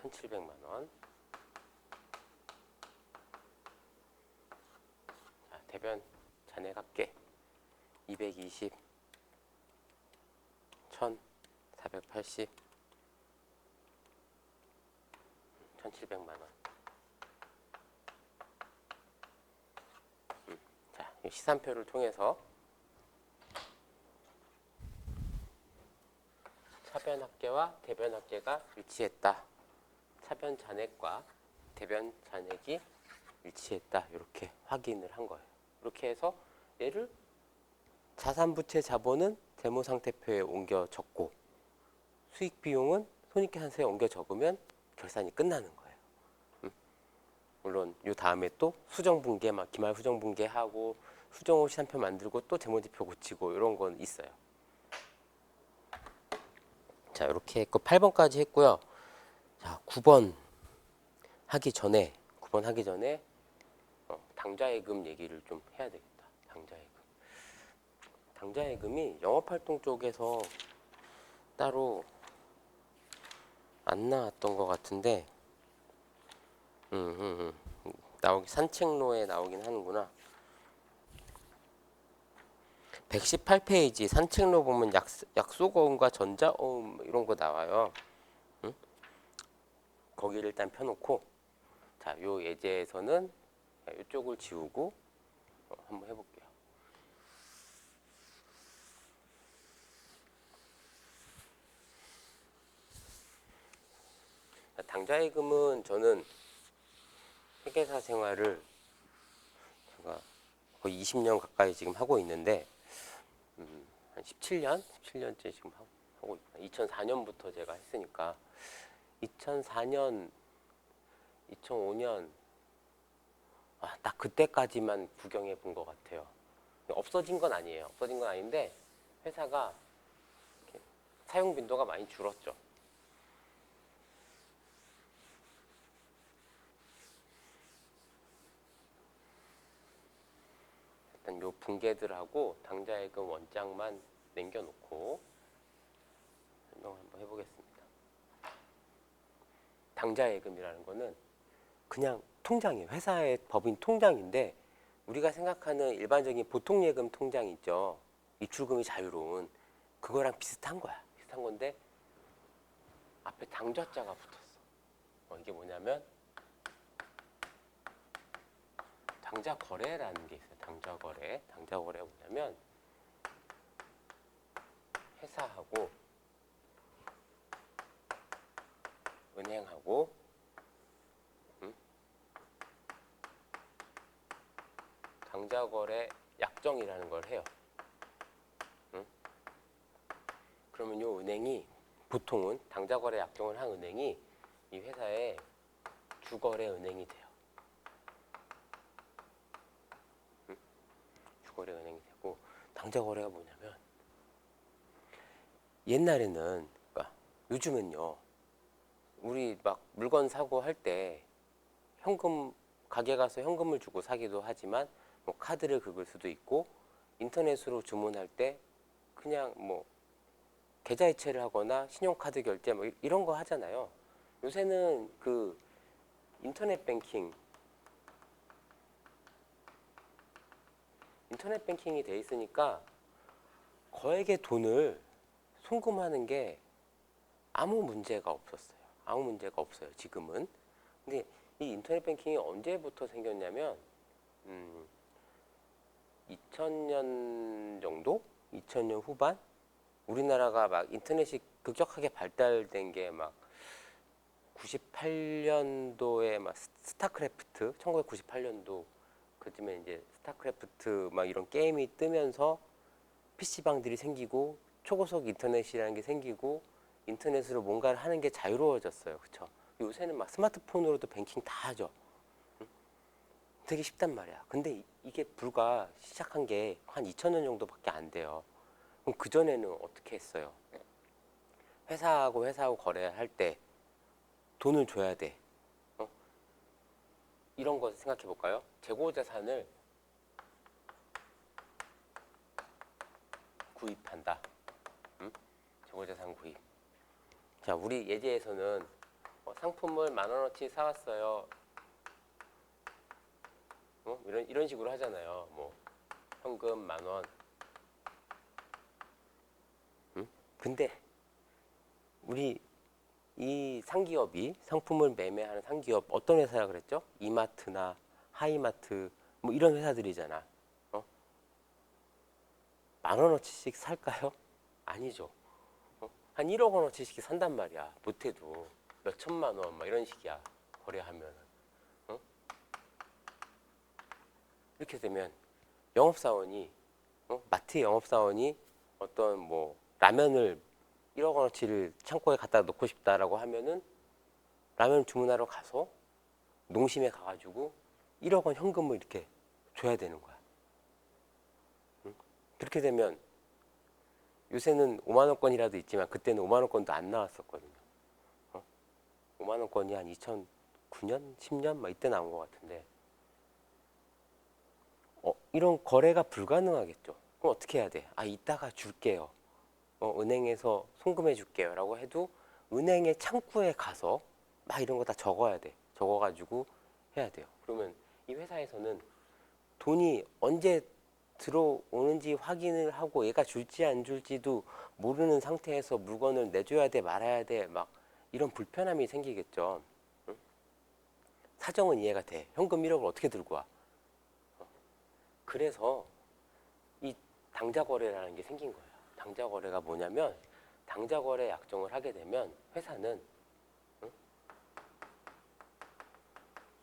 $1,700만. 자, 대변 잔액 합계 220, 1,480, 1,700만 원. 자, 이 시산표를 통해서 차변 합계와 대변 합계가 일치했다. 차변 잔액과 대변 잔액이 일치했다. 이렇게 확인을 한 거예요. 이렇게 해서 얘를 자산부채 자본은 재무상태표에 옮겨 적고, 수익 비용은 손익계산서에 옮겨 적으면 결산이 끝나는 거예요. 물론 이 다음에 또 수정분계, 기말 수정분계하고 수정 후 시산표 만들고 또 재무지표 고치고 이런 건 있어요. 자, 이렇게 했고 8번까지 했고요. 자, 9번 하기 전에 당좌예금 얘기를 좀 해야 되겠다. 당좌예금이 영업활동 쪽에서 따로 안 나왔던 것 같은데, 산책로에 나오긴 하는구나. 118페이지 산책로 보면 약속어음과 전자어음 이런 거 나와요. 거기를 일단 펴놓고, 자, 요 예제에서는 이쪽을 지우고 한번 해볼게요. 당좌예금은 저는 회계사 생활을 제가 거의 20년 가까이 지금 하고 있는데, 한 17년째 지금 하고 2004년부터 제가 했으니까 2004년, 2005년 딱 그때까지만 구경해 본 것 같아요. 없어진 건 아니에요. 없어진 건 아닌데 회사가 이렇게 사용 빈도가 많이 줄었죠. 일단 요 붕괴들하고 당좌예금 원장만 남겨놓고 설명을 한번 해보겠습니다. 당좌예금이라는 거는 그냥 통장이에요. 회사의 법인 통장인데 우리가 생각하는 일반적인 보통예금 통장 있죠. 입출금이 자유로운 그거랑 비슷한 거야. 비슷한 건데 앞에 당좌자가 붙었어. 이게 뭐냐면 당좌거래라는 게 있어요. 당좌거래. 당좌거래가 뭐냐면 회사하고 은행하고 당좌거래 약정이라는 걸 해요. 그러면 이 은행이 보통은 당좌거래 약정을 한 은행이 이 회사의 주거래 은행이 돼요. 주거래 은행이 되고 당좌거래가 뭐냐면 옛날에는 그러니까 요즘은요 우리 막 물건 사고 할 때 현금 가게 가서 현금을 주고 사기도 하지만 뭐 카드를 긁을 수도 있고 인터넷으로 주문할 때 그냥 뭐 계좌이체를 하거나 신용카드 결제 뭐 이런 거 하잖아요. 요새는 그 인터넷 뱅킹이 돼 있으니까 거액의 돈을 송금하는 게 아무 문제가 없었어요. 아무 문제가 없어요. 지금은. 근데 이 인터넷 뱅킹이 언제부터 생겼냐면 2000년 정도? 2000년 후반? 우리나라가 막 인터넷이 급격하게 발달된 게 막 98년도에 막 스타크래프트 1998년도 그쯤에 이제 스타크래프트 막 이런 게임이 뜨면서 PC방들이 생기고 초고속 인터넷이라는 게 생기고 인터넷으로 뭔가를 하는 게 자유로워졌어요. 그쵸? 요새는 막 스마트폰으로도 뱅킹 다 하죠. 되게 쉽단 말이야. 근데 이게 불과 시작한 게 한 2000년 정도밖에 안 돼요. 그럼 그전에는 어떻게 했어요? 회사하고 거래할 때 돈을 줘야 돼. 이런 거 생각해 볼까요? 재고자산을 구입한다. 재고자산 구입. 자, 우리 예제에서는 상품을 10,000원어치 사왔어요. 이런 식으로 하잖아요. 뭐 현금 10,000원. 근데 우리 이 상기업이 상품을 매매하는 상기업 어떤 회사라 그랬죠? 이마트나 하이마트 뭐 이런 회사들이잖아. 10,000원어치씩 살까요? 아니죠. 한 1억 원어치씩 산단 말이야. 못해도 몇 천만 원 막 이런 식이야. 거래하면은. 이렇게 되면 영업사원이 마트 영업사원이 어떤 뭐 라면을 1억 원어치를 창고에 갖다 놓고 싶다라고 하면은 라면 주문하러 가서 농심에 가가지고 1억 원 현금을 이렇게 줘야 되는 거야. 그렇게 되면 요새는 5만 원권이라도 있지만 그때는 5만 원권도 안 나왔었거든요. 5만 원권이 한 2009년, 10년 막 이때 나온 것 같은데 이런 거래가 불가능하겠죠. 그럼 어떻게 해야 돼? 이따가 줄게요. 은행에서 송금해 줄게요. 라고 해도 은행의 창구에 가서 막 이런 거 다 적어야 돼. 적어가지고 해야 돼요. 그러면 이 회사에서는 돈이 언제 들어오는지 확인을 하고 얘가 줄지 안 줄지도 모르는 상태에서 물건을 내줘야 돼 말아야 돼 막 이런 불편함이 생기겠죠. 응? 사정은 이해가 돼. 현금 1억을 어떻게 들고 와? 그래서 이 당좌거래라는 게 생긴 거예요. 당좌거래가 뭐냐면 당좌거래 약정을 하게 되면 회사는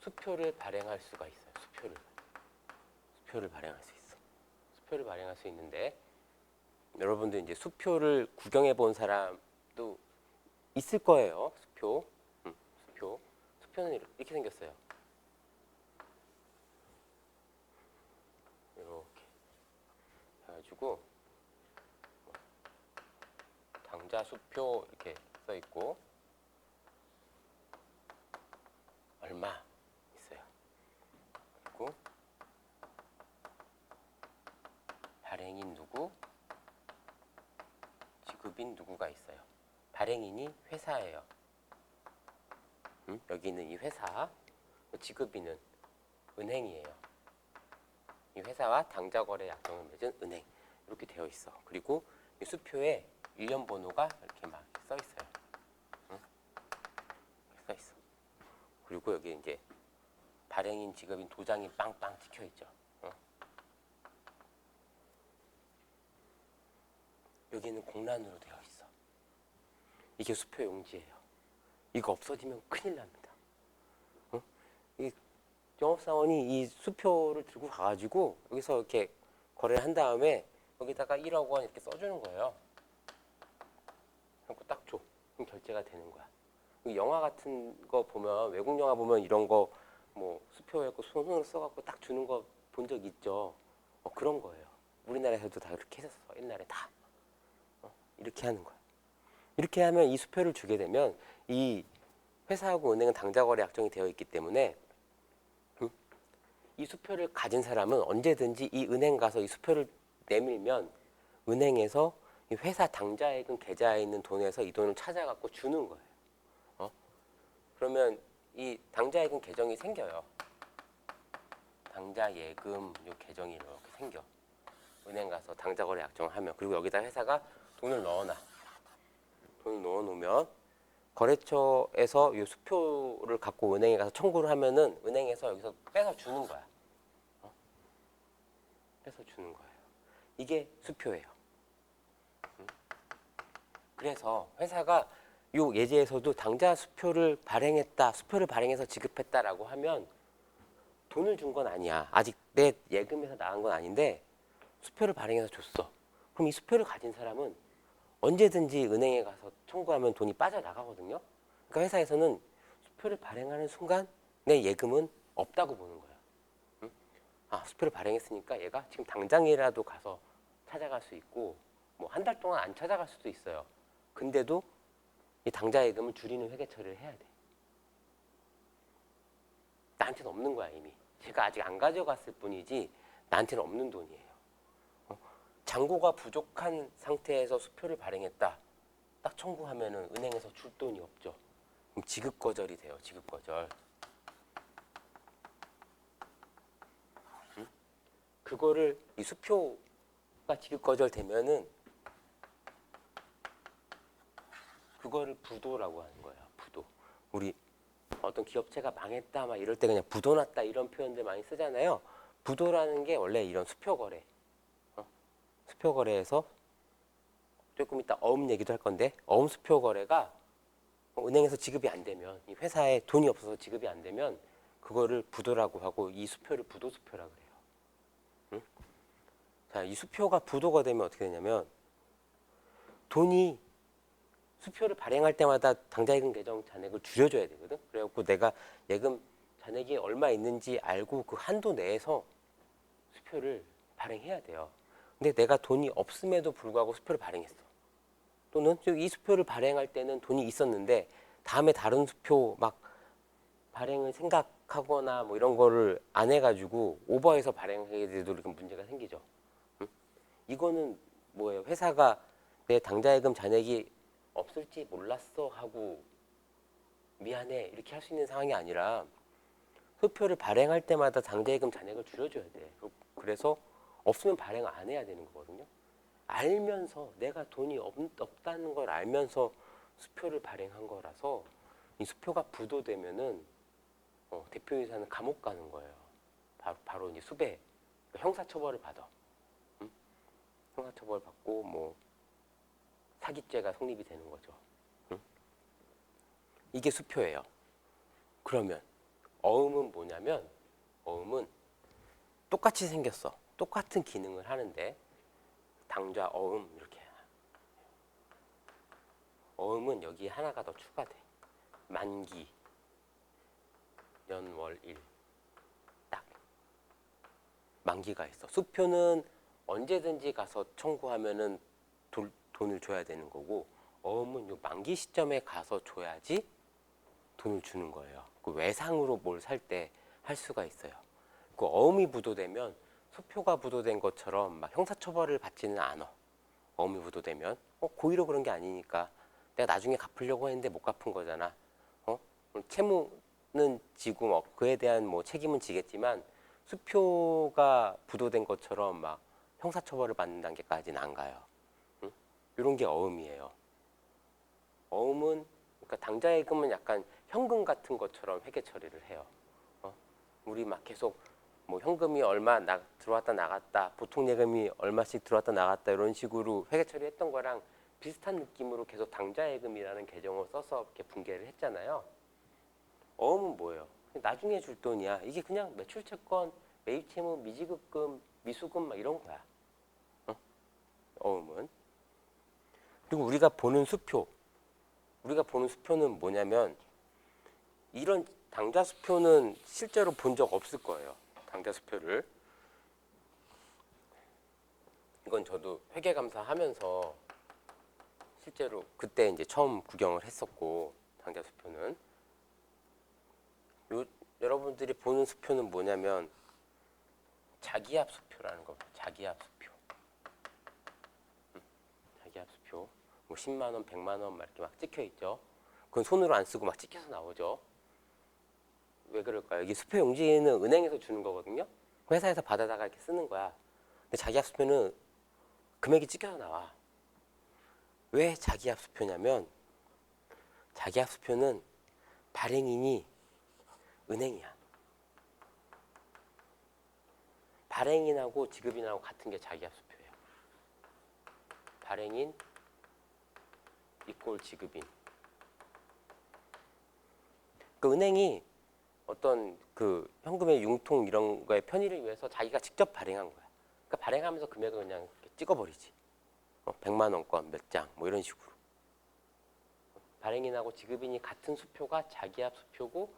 수표를 발행할 수가 있어요. 수표를 발행할 수 있어. 수표를 발행할 수 있는데 여러분들 이제 수표를 구경해 본 사람도 있을 거예요. 수표는 이렇게 생겼어요. 해가지고 당좌 수표 이렇게 써 있고 얼마 있어요. 그리고 발행인 누구, 지급인 누구가 있어요. 발행인이 회사예요. 여기 있는 이 회사, 지급인은 은행이에요. 이 회사와 당좌거래 약정을 맺은 은행 이렇게 되어 있어. 그리고 이 수표에 일련 번호가 이렇게 막 써 있어요. 써 있어. 그리고 여기 이제 발행인, 지급인 도장이 빵빵 찍혀 있죠. 여기는 공란으로 되어 있어. 이게 수표 용지예요. 이거 없어지면 큰일 납니다. 이 영업사원이 이 수표를 들고 가가지고 여기서 이렇게 거래를 한 다음에 여기다가 1억 원 이렇게 써주는 거예요. 그리고 딱 줘. 그럼 결제가 되는 거야. 영화 같은 거 보면, 외국 영화 보면 이런 거 뭐 수표에 손으로 써갖고 딱 주는 거 본 적 있죠. 그런 거예요. 우리나라에서도 다 그렇게 했었어. 옛날에 다. 이렇게 하는 거야. 이렇게 하면 이 수표를 주게 되면 이 회사하고 은행은 당좌거래 약정이 되어 있기 때문에 이 수표를 가진 사람은 언제든지 이 은행 가서 이 수표를 내밀면 은행에서 이 회사 당좌예금 계좌에 있는 돈에서 이 돈을 찾아갖고 주는 거예요. 그러면 이 당좌예금 계정이 생겨요. 당좌예금 요 계정이 이렇게 생겨. 은행 가서 당좌거래 약정을 하면, 그리고 여기다 회사가 돈을 넣어놔. 돈을 넣어놓으면 거래처에서 이 수표를 갖고 은행에 가서 청구를 하면은 은행에서 여기서 빼서 주는 거야. 빼서 주는 거예요. 이게 수표예요. 그래서 회사가 요 예제에서도 당좌 수표를 발행했다, 수표를 발행해서 지급했다라고 하면 돈을 준 건 아니야. 아직 내 예금에서 나간 건 아닌데 수표를 발행해서 줬어. 그럼 이 수표를 가진 사람은 언제든지 은행에 가서 청구하면 돈이 빠져나가거든요. 그러니까 회사에서는 수표를 발행하는 순간 내 예금은 없다고 보는 거야. 수표를 발행했으니까 얘가 지금 당장이라도 가서 찾아갈 수 있고, 뭐 한 달 동안 안 찾아갈 수도 있어요. 근데도 이 당좌 예금을 줄이는 회계 처리를 해야 돼. 나한테는 없는 거야, 이미. 제가 아직 안 가져갔을 뿐이지 나한테는 없는 돈이에요. 잔고가 부족한 상태에서 수표를 발행했다, 딱 청구하면은 은행에서 줄 돈이 없죠. 그럼 지급 거절이 돼요. 지급 거절. 그거를 이 수표가 지급 거절되면은 그거를 부도라고 하는 거예요. 부도. 우리 어떤 기업체가 망했다 막 이럴 때 그냥 부도 났다 이런 표현들 많이 쓰잖아요. 부도라는 게 원래 이런 수표 거래. 수표 거래에서 조금 이따 어음 얘기도 할 건데, 어음 수표 거래가 은행에서 지급이 안 되면, 이 회사에 돈이 없어서 지급이 안 되면 그거를 부도라고 하고, 이 수표를 부도 수표라고 그래요. 자, 이 수표가 부도가 되면 어떻게 되냐면, 돈이 수표를 발행할 때마다 당좌예금 계정 잔액을 줄여줘야 되거든. 그래갖고 내가 예금 잔액이 얼마 있는지 알고 그 한도 내에서 수표를 발행해야 돼요. 근데 내가 돈이 없음에도 불구하고 수표를 발행했어. 또는 이 수표를 발행할 때는 돈이 있었는데 다음에 다른 수표 막 발행을 생각하거나 뭐 이런 거를 안 해가지고 오버해서 발행하게 돼도 이렇게 문제가 생기죠. 이거는 뭐예요? 회사가 내 당좌예금 잔액이 없을지 몰랐어 하고 미안해 이렇게 할 수 있는 상황이 아니라, 수표를 발행할 때마다 당좌예금 잔액을 줄여줘야 돼. 그래서 없으면 발행 안 해야 되는 거거든요. 알면서, 내가 돈이 없다는 걸 알면서 수표를 발행한 거라서 이 수표가 부도되면은 대표이사는 감옥 가는 거예요. 바로 이제 수배, 형사처벌을 받아. 형사처벌 받고 뭐 사기죄가 성립이 되는 거죠. 이게 수표예요. 그러면 어음은 뭐냐면, 어음은 똑같이 생겼어. 똑같은 기능을 하는데, 당좌 어음 이렇게. 어음은 여기 하나가 더 추가돼. 만기, 년, 월, 일. 딱 만기가 있어. 수표는 언제든지 가서 청구하면은 돈을 줘야 되는 거고, 어음은 요 만기 시점에 가서 줘야지 돈을 주는 거예요. 그 외상으로 뭘 살 때 할 수가 있어요. 그 어음이 부도되면 수표가 부도된 것처럼 막 형사처벌을 받지는 않아. 어음이 부도되면 고의로 그런 게 아니니까 내가 나중에 갚으려고 했는데 못 갚은 거잖아. 채무는 지고 뭐 그에 대한 뭐 책임은 지겠지만 수표가 부도된 것처럼 막 형사처벌을 받는 단계까지는 안 가요. 응? 이런 게 어음이에요. 어음은 그러니까 당좌예금은 약간 현금 같은 것처럼 회계 처리를 해요. 우리 막 계속 뭐 현금이 얼마 들어왔다 나갔다, 보통 예금이 얼마씩 들어왔다 나갔다 이런 식으로 회계 처리했던 거랑 비슷한 느낌으로 계속 당좌예금이라는 계정을 써서 이렇게 분개를 했잖아요. 어음은 뭐예요? 나중에 줄 돈이야. 이게 그냥 매출채권, 매입채무, 미지급금, 미수금 막 이런 거야. 어음은. 그리고 우리가 보는 수표는 뭐냐면 이런 당좌 수표는 실제로 본 적 없을 거예요. 당좌 수표를. 이건 저도 회계감사 하면서 실제로 그때 이제 처음 구경을 했었고, 당좌 수표는. 여러분들이 보는 수표는 뭐냐면 자기압 수표라는 겁니다. 자기압 수표. 자기압 수표. 뭐 10만 원, 100만 원 막 이렇게 막 찍혀 있죠. 그건 손으로 안 쓰고 막 찍혀서 나오죠. 왜 그럴까요? 이게 수표 용지는 은행에서 주는 거거든요. 회사에서 받아다가 이렇게 쓰는 거야. 근데 자기압 수표는 금액이 찍혀서 나와. 왜 자기압 수표냐면 자기압 수표는 발행인이 은행이야. 발행인하고 지급인하고 같은 게 자기압 수표예요. 발행인 이꼴 지급인. 그 은행이 어떤 그 현금의 융통 이런 거의 편의를 위해서 자기가 직접 발행한 거야. 그러니까 발행하면서 금액을 그냥 찍어버리지. 100만 원권 몇 장 뭐 이런 식으로. 발행인하고 지급인이 같은 수표가 자기압 수표고,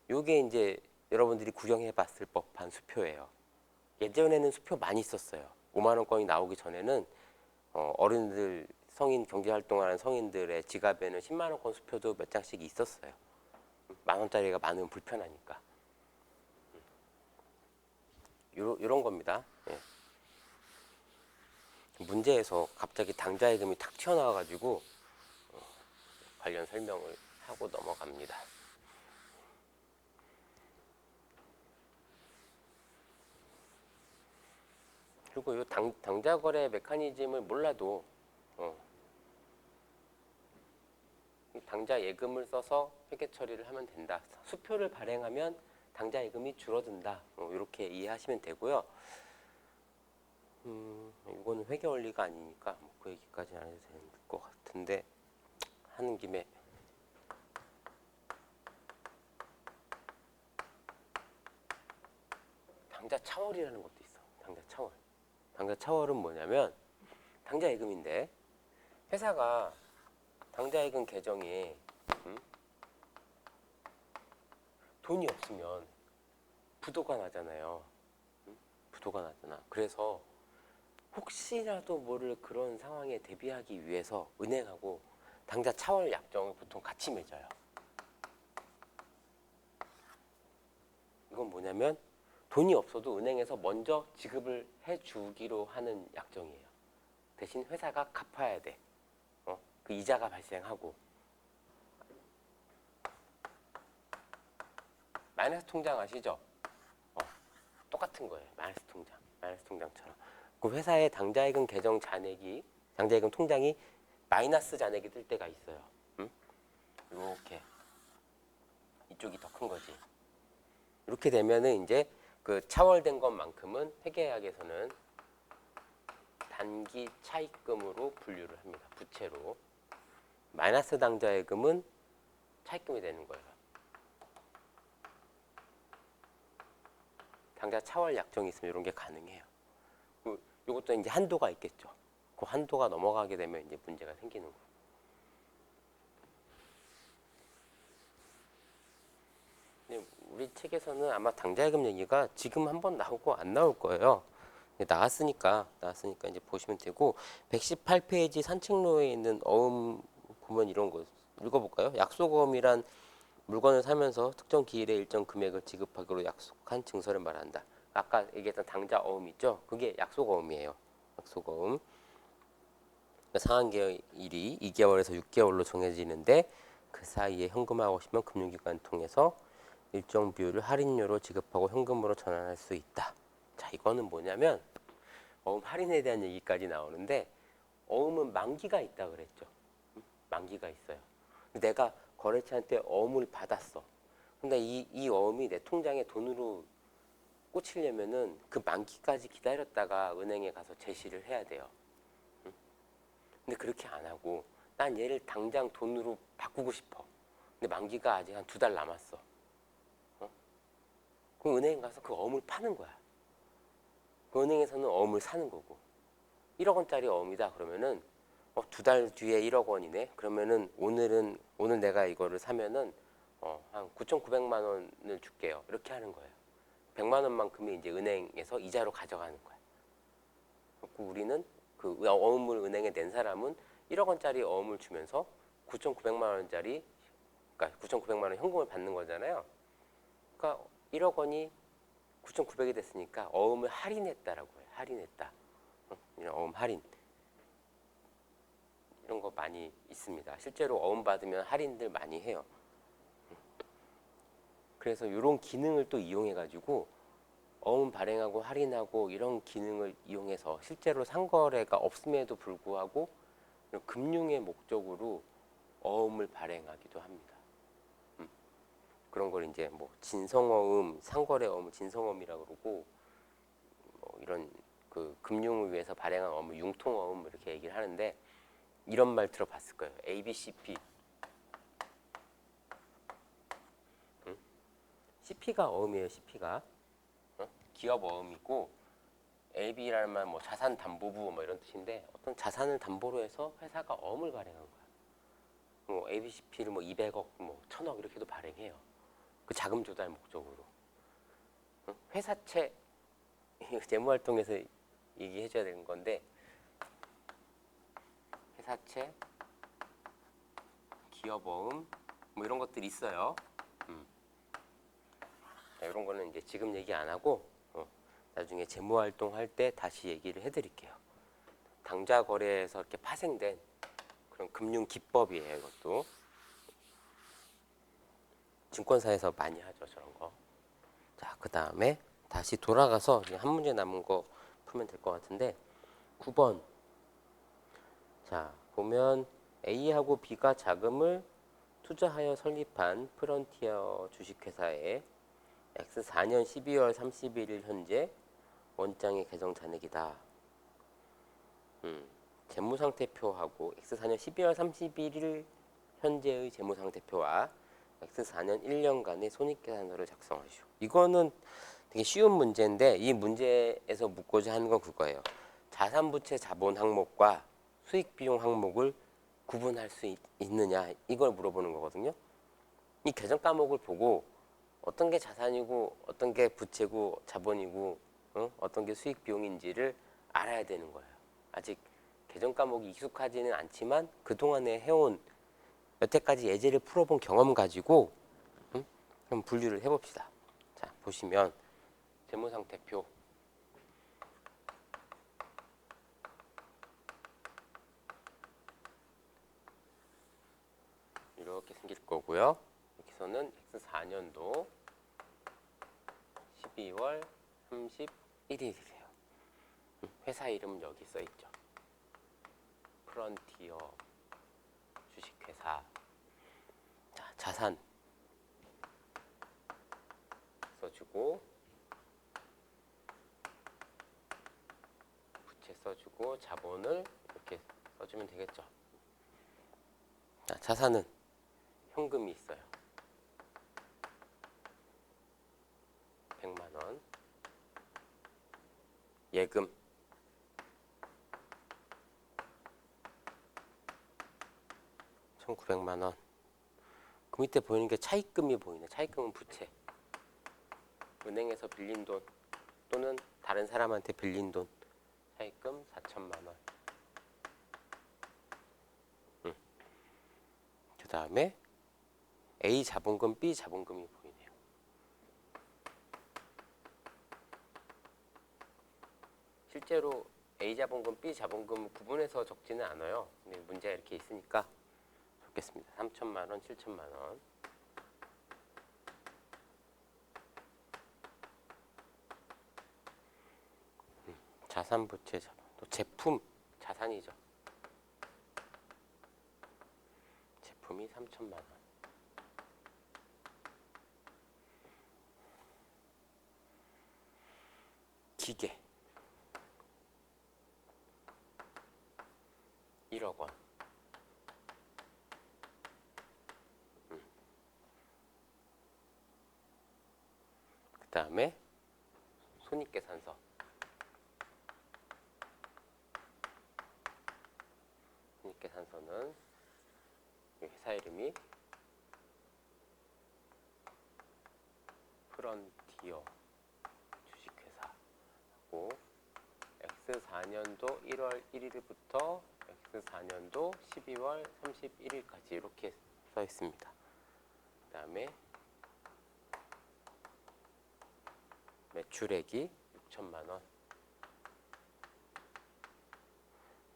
요게 이제 여러분들이 구경해 봤을 법한 수표예요. 예전에는 수표 많이 썼어요. 5만 원권이 나오기 전에는 어른들 성인 경제활동하는 성인들의 지갑에는 10만 원권 수표도 몇 장씩 있었어요. 만 원짜리가 많으면 불편하니까. 요런 겁니다. 예. 문제에서 갑자기 당좌예금이 탁 튀어나와가지고 관련 설명을 하고 넘어갑니다. 그리고 이 당좌거래 메커니즘을 몰라도 당좌예금을 써서 회계 처리를 하면 된다. 수표를 발행하면 당좌예금이 줄어든다. 이렇게 이해하시면 되고요. 이거는 회계 원리가 아니니까 그 얘기까지는 안 해도 되는 것 같은데 하는 김에 당좌 차월이라는 것도 있어. 당좌 차월. 당좌 차월은 뭐냐면 당좌예금인데 회사가 당좌예금 계정에 돈이 없으면 부도가 나잖아요. 부도가 나잖아. 그래서 혹시라도 모를 그런 상황에 대비하기 위해서 은행하고 당좌 차월 약정을 보통 같이 맺어요. 이건 뭐냐면 돈이 없어도 은행에서 먼저 지급을 해주기로 하는 약정이에요. 대신 회사가 갚아야 돼. 그 이자가 발생하고. 마이너스 통장 아시죠? 똑같은 거예요. 마이너스 통장. 마이너스 통장처럼. 그 회사의 당좌예금 계정 잔액이, 당좌예금 통장이 마이너스 잔액이 뜰 때가 있어요. 이렇게. 이쪽이 더 큰 거지. 이렇게 되면은 이제 그 차월된 것만큼은 회계학에서는 단기 차입금으로 분류를 합니다. 부채로. 마이너스 당좌예금은 차입금이 되는 거예요. 당좌 차월 약정이 있으면 이런 게 가능해요. 이것도 이제 한도가 있겠죠. 그 한도가 넘어가게 되면 이제 문제가 생기는 거예요. 우리 책에서는 아마 당좌예금 얘기가 지금 한번 나오고 안 나올 거예요. 나왔으니까 이제 보시면 되고 118페이지 산책로에 있는 어음 보면 이런 거 읽어볼까요? 약속어음이란 물건을 사면서 특정 기일에 일정 금액을 지급하기로 약속한 증서를 말한다. 아까 얘기했던 당좌 어음 있죠? 그게 약속어음이에요. 약속어음. 상한기일이 2개월에서 6개월로 정해지는데 그 사이에 현금화하시면 금융기관 통해서 일정 비율을 할인료로 지급하고 현금으로 전환할 수 있다. 자, 이거는 뭐냐면 어음 할인에 대한 얘기까지 나오는데 어음은 만기가 있다 그랬죠. 만기가 있어요. 내가 거래처한테 어음을 받았어. 근데 이 어음이 내 통장에 돈으로 꽂히려면은 그 만기까지 기다렸다가 은행에 가서 제시를 해야 돼요. 근데 그렇게 안 하고 난 얘를 당장 돈으로 바꾸고 싶어. 근데 만기가 아직 한 2달 남았어. 그럼 은행 가서 그 어음을 파는 거야. 그 은행에서는 어음을 사는 거고. 1억 원짜리 어음이다 그러면은 2달 뒤에 1억 원이네. 그러면은 오늘 내가 이거를 사면은 한 9,900만 원을 줄게요. 이렇게 하는 거예요. 100만 원만큼이 이제 은행에서 이자로 가져가는 거야. 그리고 우리는 그 어음을 은행에 낸 사람은 1억 원짜리 어음을 주면서 9,900만 원짜리 그러니까 9,900만 원 현금을 받는 거잖아요. 그러니까 1억 원이 9,900이 됐으니까 어음을 할인했다라고 해요. 할인했다. 이런 어음 할인. 이런 거 많이 있습니다. 실제로 어음 받으면 할인들 많이 해요. 그래서 이런 기능을 또 이용해 가지고 어음 발행하고 할인하고 이런 기능을 이용해서 실제로 상거래가 없음에도 불구하고 금융의 목적으로 어음을 발행하기도 합니다. 그런 걸 이제 뭐 진성어음, 상거래 어음 진성어음이라고 그러고 뭐 이런 그 금융을 위해서 발행한 어음, 융통어음 이렇게 얘기를 하는데 이런 말 들어봤을 거예요. ABCP. CP가 어음이에요. CP가 기업 어음이고 AB라는 말 뭐 자산담보부 뭐 이런 뜻인데 어떤 자산을 담보로 해서 회사가 어음을 발행한 거야. 뭐 ABCP를 뭐 200억, 뭐 1000억 이렇게도 발행해요. 그 자금 조달 목적으로. 회사채 재무활동에서 얘기해줘야 되는 건데 회사채, 기업어음 뭐 이런 것들이 있어요. 이런 거는 이제 지금 얘기 안 하고 나중에 재무활동 할 때 다시 얘기를 해드릴게요. 당좌 거래에서 이렇게 파생된 그런 금융 기법이에요. 이것도 증권사에서 많이 하죠. 저런 거. 자, 그 다음에 다시 돌아가서 한 문제 남은 거 풀면 될 것 같은데 9번. 자, 보면 A하고 B가 자금을 투자하여 설립한 프런티어 주식회사에 X 4년 12월 31일 현재 원장의 계정 잔액이다. 재무상태표하고 X 4년 12월 31일 현재의 재무상태표와 X 4년 1년간의 손익계산서를 작성하시오. 이거는 되게 쉬운 문제인데 이 문제에서 묻고자 하는 건 그거예요. 자산부채 자본 항목과 수익비용 항목을 구분할 수 있느냐 이걸 물어보는 거거든요. 이 계정 과목을 보고 어떤 게 자산이고 어떤 게 부채고 자본이고 어떤 게 수익비용인지를 알아야 되는 거예요. 아직 계정 과목이 익숙하지는 않지만 그동안에 해온 여태까지 예제를 풀어본 경험 가지고 한번 분류를 해봅시다. 자, 보시면 재무상태표 이렇게 생길 거고요. 여기서는 X4년도 12월 31일이래요. 회사 이름은 여기 써 있죠. 프런티어 주식회사. 자, 자산 써주고 부채 써주고 자본을 이렇게 써주면 되겠죠. 자, 자산은 현금이 있어요. 100만 원. 예금 1,900만 원. 그 밑에 보이는 게 차입금이 보이네. 차입금은 부채. 은행에서 빌린 돈 또는 다른 사람한테 빌린 돈 차입금 4천만 원. 그 다음에 A 자본금, B 자본금이 보이네요. 실제로 A 자본금, B 자본금 구분해서 적지는 않아요. 근데 문제가 이렇게 있으니까 적겠습니다. 3천만 원, 7천만 원. 자산 부채 자본. 또 제품 자산이죠. 제품이 3천만 원. 기계 1억 원. 그 다음에 손익계산서. 손익계산서는 회사 이름이 프런티어 주식회사고 X4년도 1월 1일부터 X4년도 12월 31일까지 이렇게 써 있습니다. 그 다음에 매출액이 6천만 원.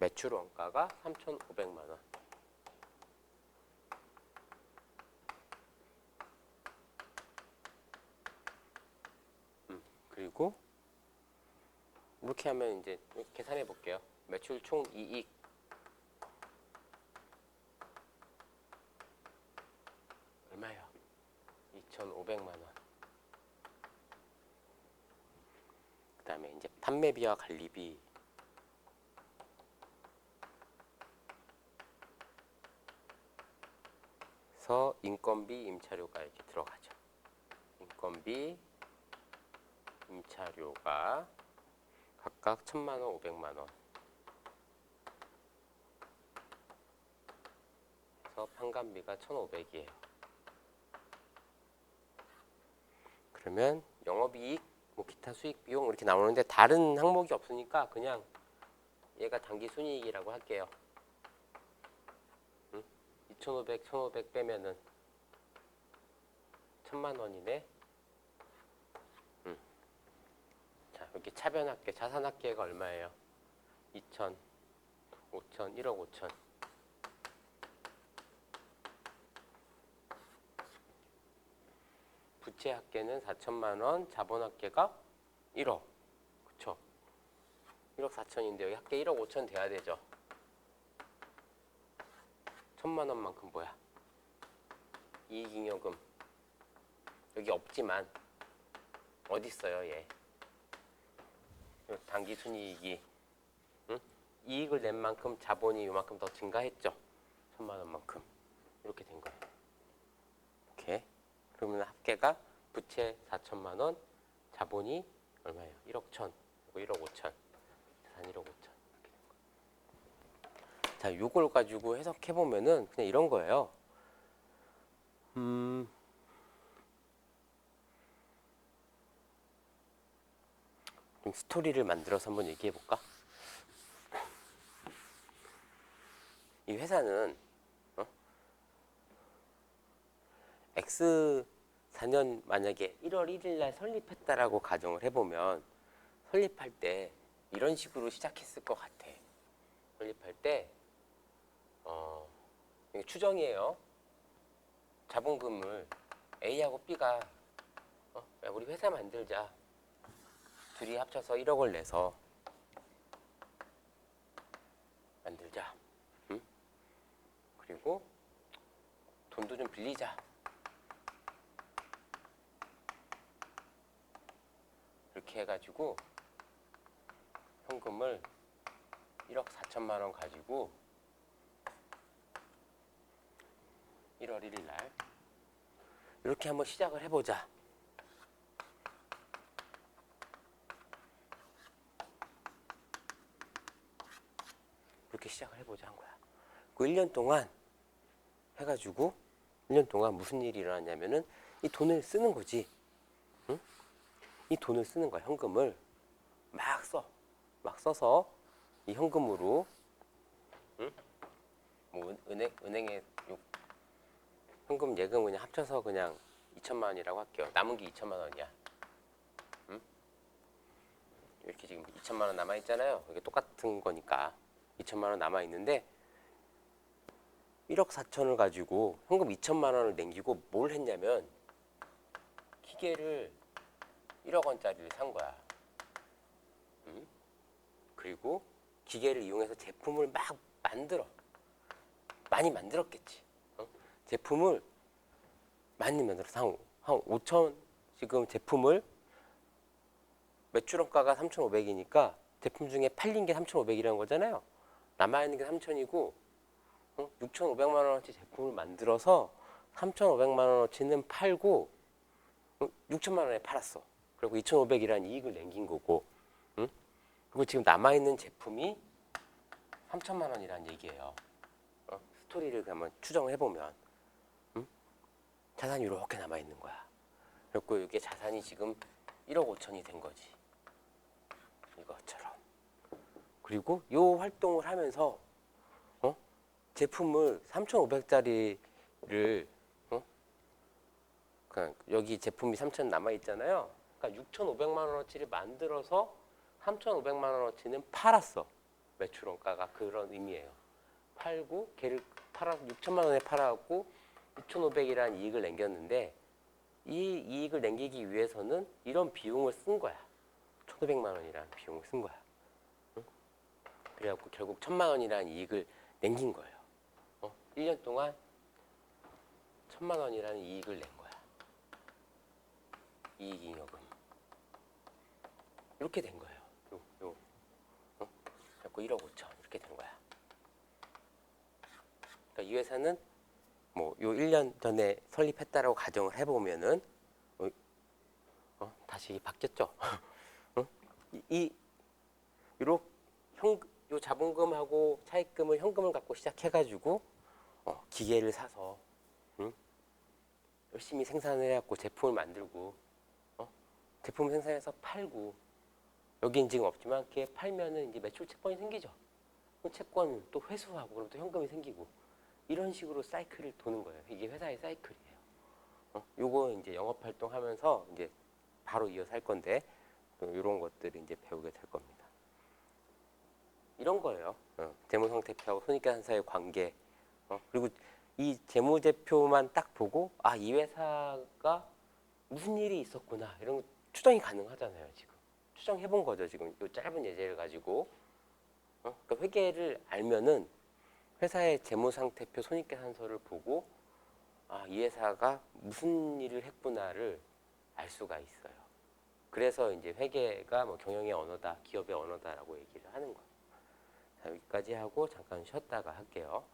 매출 원가가 3,500만 원. 그리고 이렇게 하면 이제 계산해 볼게요. 매출 총 이익 얼마예요? 2,500만 원. 그 다음에 이제 판매비와 관리비 그래서 인건비, 임차료가 이렇게 들어가죠. 인건비, 임차료가 각각 1,000만 원, 500만 원. 그래서 판관비가 1,500이에요. 그러면 영업이익, 뭐 기타 수익 비용 이렇게 나오는데 다른 항목이 없으니까 그냥 얘가 당기순이익이라고 할게요. 2,500, 1,500 빼면은 1,000만 원이네. 자, 여기 차변합계, 자산합계가 얼마예요? 2천, 5천, 1억 5천. 부채합계는 4천만 원, 자본합계가 1억. 그쵸? 1억 4천인데 여기 합계 1억 5천 돼야 되죠. 1,000만 원만큼 뭐야? 이익잉여금. 여기 없지만 어디 있어요, 얘? 당기순이익이 이익을 낸 만큼 자본이 이만큼 더 증가했죠. 1,000만 원만큼. 이렇게 된 거예요. 이렇게. 그러면 합계가 부채 4천만 원, 자본이 얼마예요? 1억 1천, 그리고 1억 5천, 자산 1억 5천. 이렇게 된 거예요. 자, 요걸 가지고 해석해 보면은 그냥 이런 거예요. 좀 스토리를 만들어서 한번 얘기해 볼까? 이 회사는 X4년 만약에 1월 1일 날 설립했다라고 가정을 해보면 설립할 때 이런 식으로 시작했을 것 같아. 설립할 때 이게 추정이에요. 자본금을 A하고 B가 야, 우리 회사 만들자. 둘이 합쳐서 1억을 내서 만들자. 응? 그리고 돈도 좀 빌리자. 이렇게 해가지고 현금을 1억 4천만 원 가지고 1월 1일 날 이렇게 한번 시작을 해보자. 이렇게 시작을 해보자 한 거야. 그 1년 동안 해가지고 1년 동안 무슨 일이 일어났냐면은 이 돈을 쓰는 거지. 응? 이 돈을 쓰는 거야. 현금을 막 써. 막 써서 이 현금으로, 응? 뭐 은행에 현금 예금 그냥 합쳐서 그냥 2천만 원이라고 할게요. 남은 게 2천만 원이야. 응? 이렇게 지금 2천만 원 남아 있잖아요. 이게 똑같은 거니까 2천만 원 남아 있는데 1억 4천을 가지고 현금 2천만 원을 남기고 뭘 했냐면 기계를 1억 원짜리를 산 거야. 응? 그리고 기계를 이용해서 제품을 막 만들어. 많이 만들었겠지. 어? 제품을 많이 만들어서 한 5천, 지금 제품을 매출원가가 3,500이니까 제품 중에 팔린 게 3,500이라는 거잖아요. 남아있는 게 3,000이고 6,500만 원어치 제품을 만들어서 3,500만 원어치는 팔고 6천만 원에 팔았어. 그리고 2,500이라는 이익을 남긴 거고, 응? 그리고 지금 남아있는 제품이 3천만 원이라는 얘기예요. 스토리를 한번 추정을 해보면, 응? 자산이 이렇게 남아있는 거야. 그리고 이게 자산이 지금 1억 5천이 된 거지. 이것처럼. 그리고 이 활동을 하면서 제품을 3,500짜리를 그러니까 여기 제품이 3,000 남아 있잖아요. 그러니까 6,500만 원어치를 만들어서 3,500만 원어치는 팔았어. 매출원가가 그런 의미예요. 팔고 걔를 팔아 6천만 원에 팔아갖고 2,500이라는 이익을 남겼는데 이 이익을 남기기 위해서는 이런 비용을 쓴 거야. 1,500만 원이라는 비용을 쓴 거야. 응? 그래갖고 결국 1,000만 원이라는 이익을 남긴 거예요. 1년 동안 1,000만 원이라는 이익을 낸 거야. 이익잉여금. 이렇게 된 거예요. 자꾸 1억 5천 이렇게 된 거야. 그러니까 이 회사는 뭐 요 1년 전에 설립했다라고 가정을 해보면은 다시 바뀌었죠. 이 요렇 요 자본금하고 차입금을 현금을 갖고 시작해가지고 기계를 사서 열심히 생산을 해갖고 제품을 만들고 제품 생산해서 팔고 여기는 지금 없지만 걔 팔면은 이제 매출 채권이 생기죠. 그 채권 또 회수하고 그럼 또 현금이 생기고 이런 식으로 사이클을 도는 거예요. 이게 회사의 사이클이에요. 요거 이제 영업 활동하면서 이제 바로 이어서 할 건데 이런 것들을 이제 배우게 될 겁니다. 이런 거예요. 재무상태표하고 손익계산서의 관계. 그리고 이 재무제표만 딱 보고 아, 이 회사가 무슨 일이 있었구나 이런 거 추정이 가능하잖아요. 지금 추정해 본 거죠. 지금 이 짧은 예제를 가지고 그러니까 회계를 알면은 회사의 재무상태표 손익계산서를 보고 아, 이 회사가 무슨 일을 했구나를 알 수가 있어요. 그래서 이제 회계가 뭐 경영의 언어다, 기업의 언어다라고 얘기를 하는 거예요. 자, 여기까지 하고 잠깐 쉬었다가 할게요.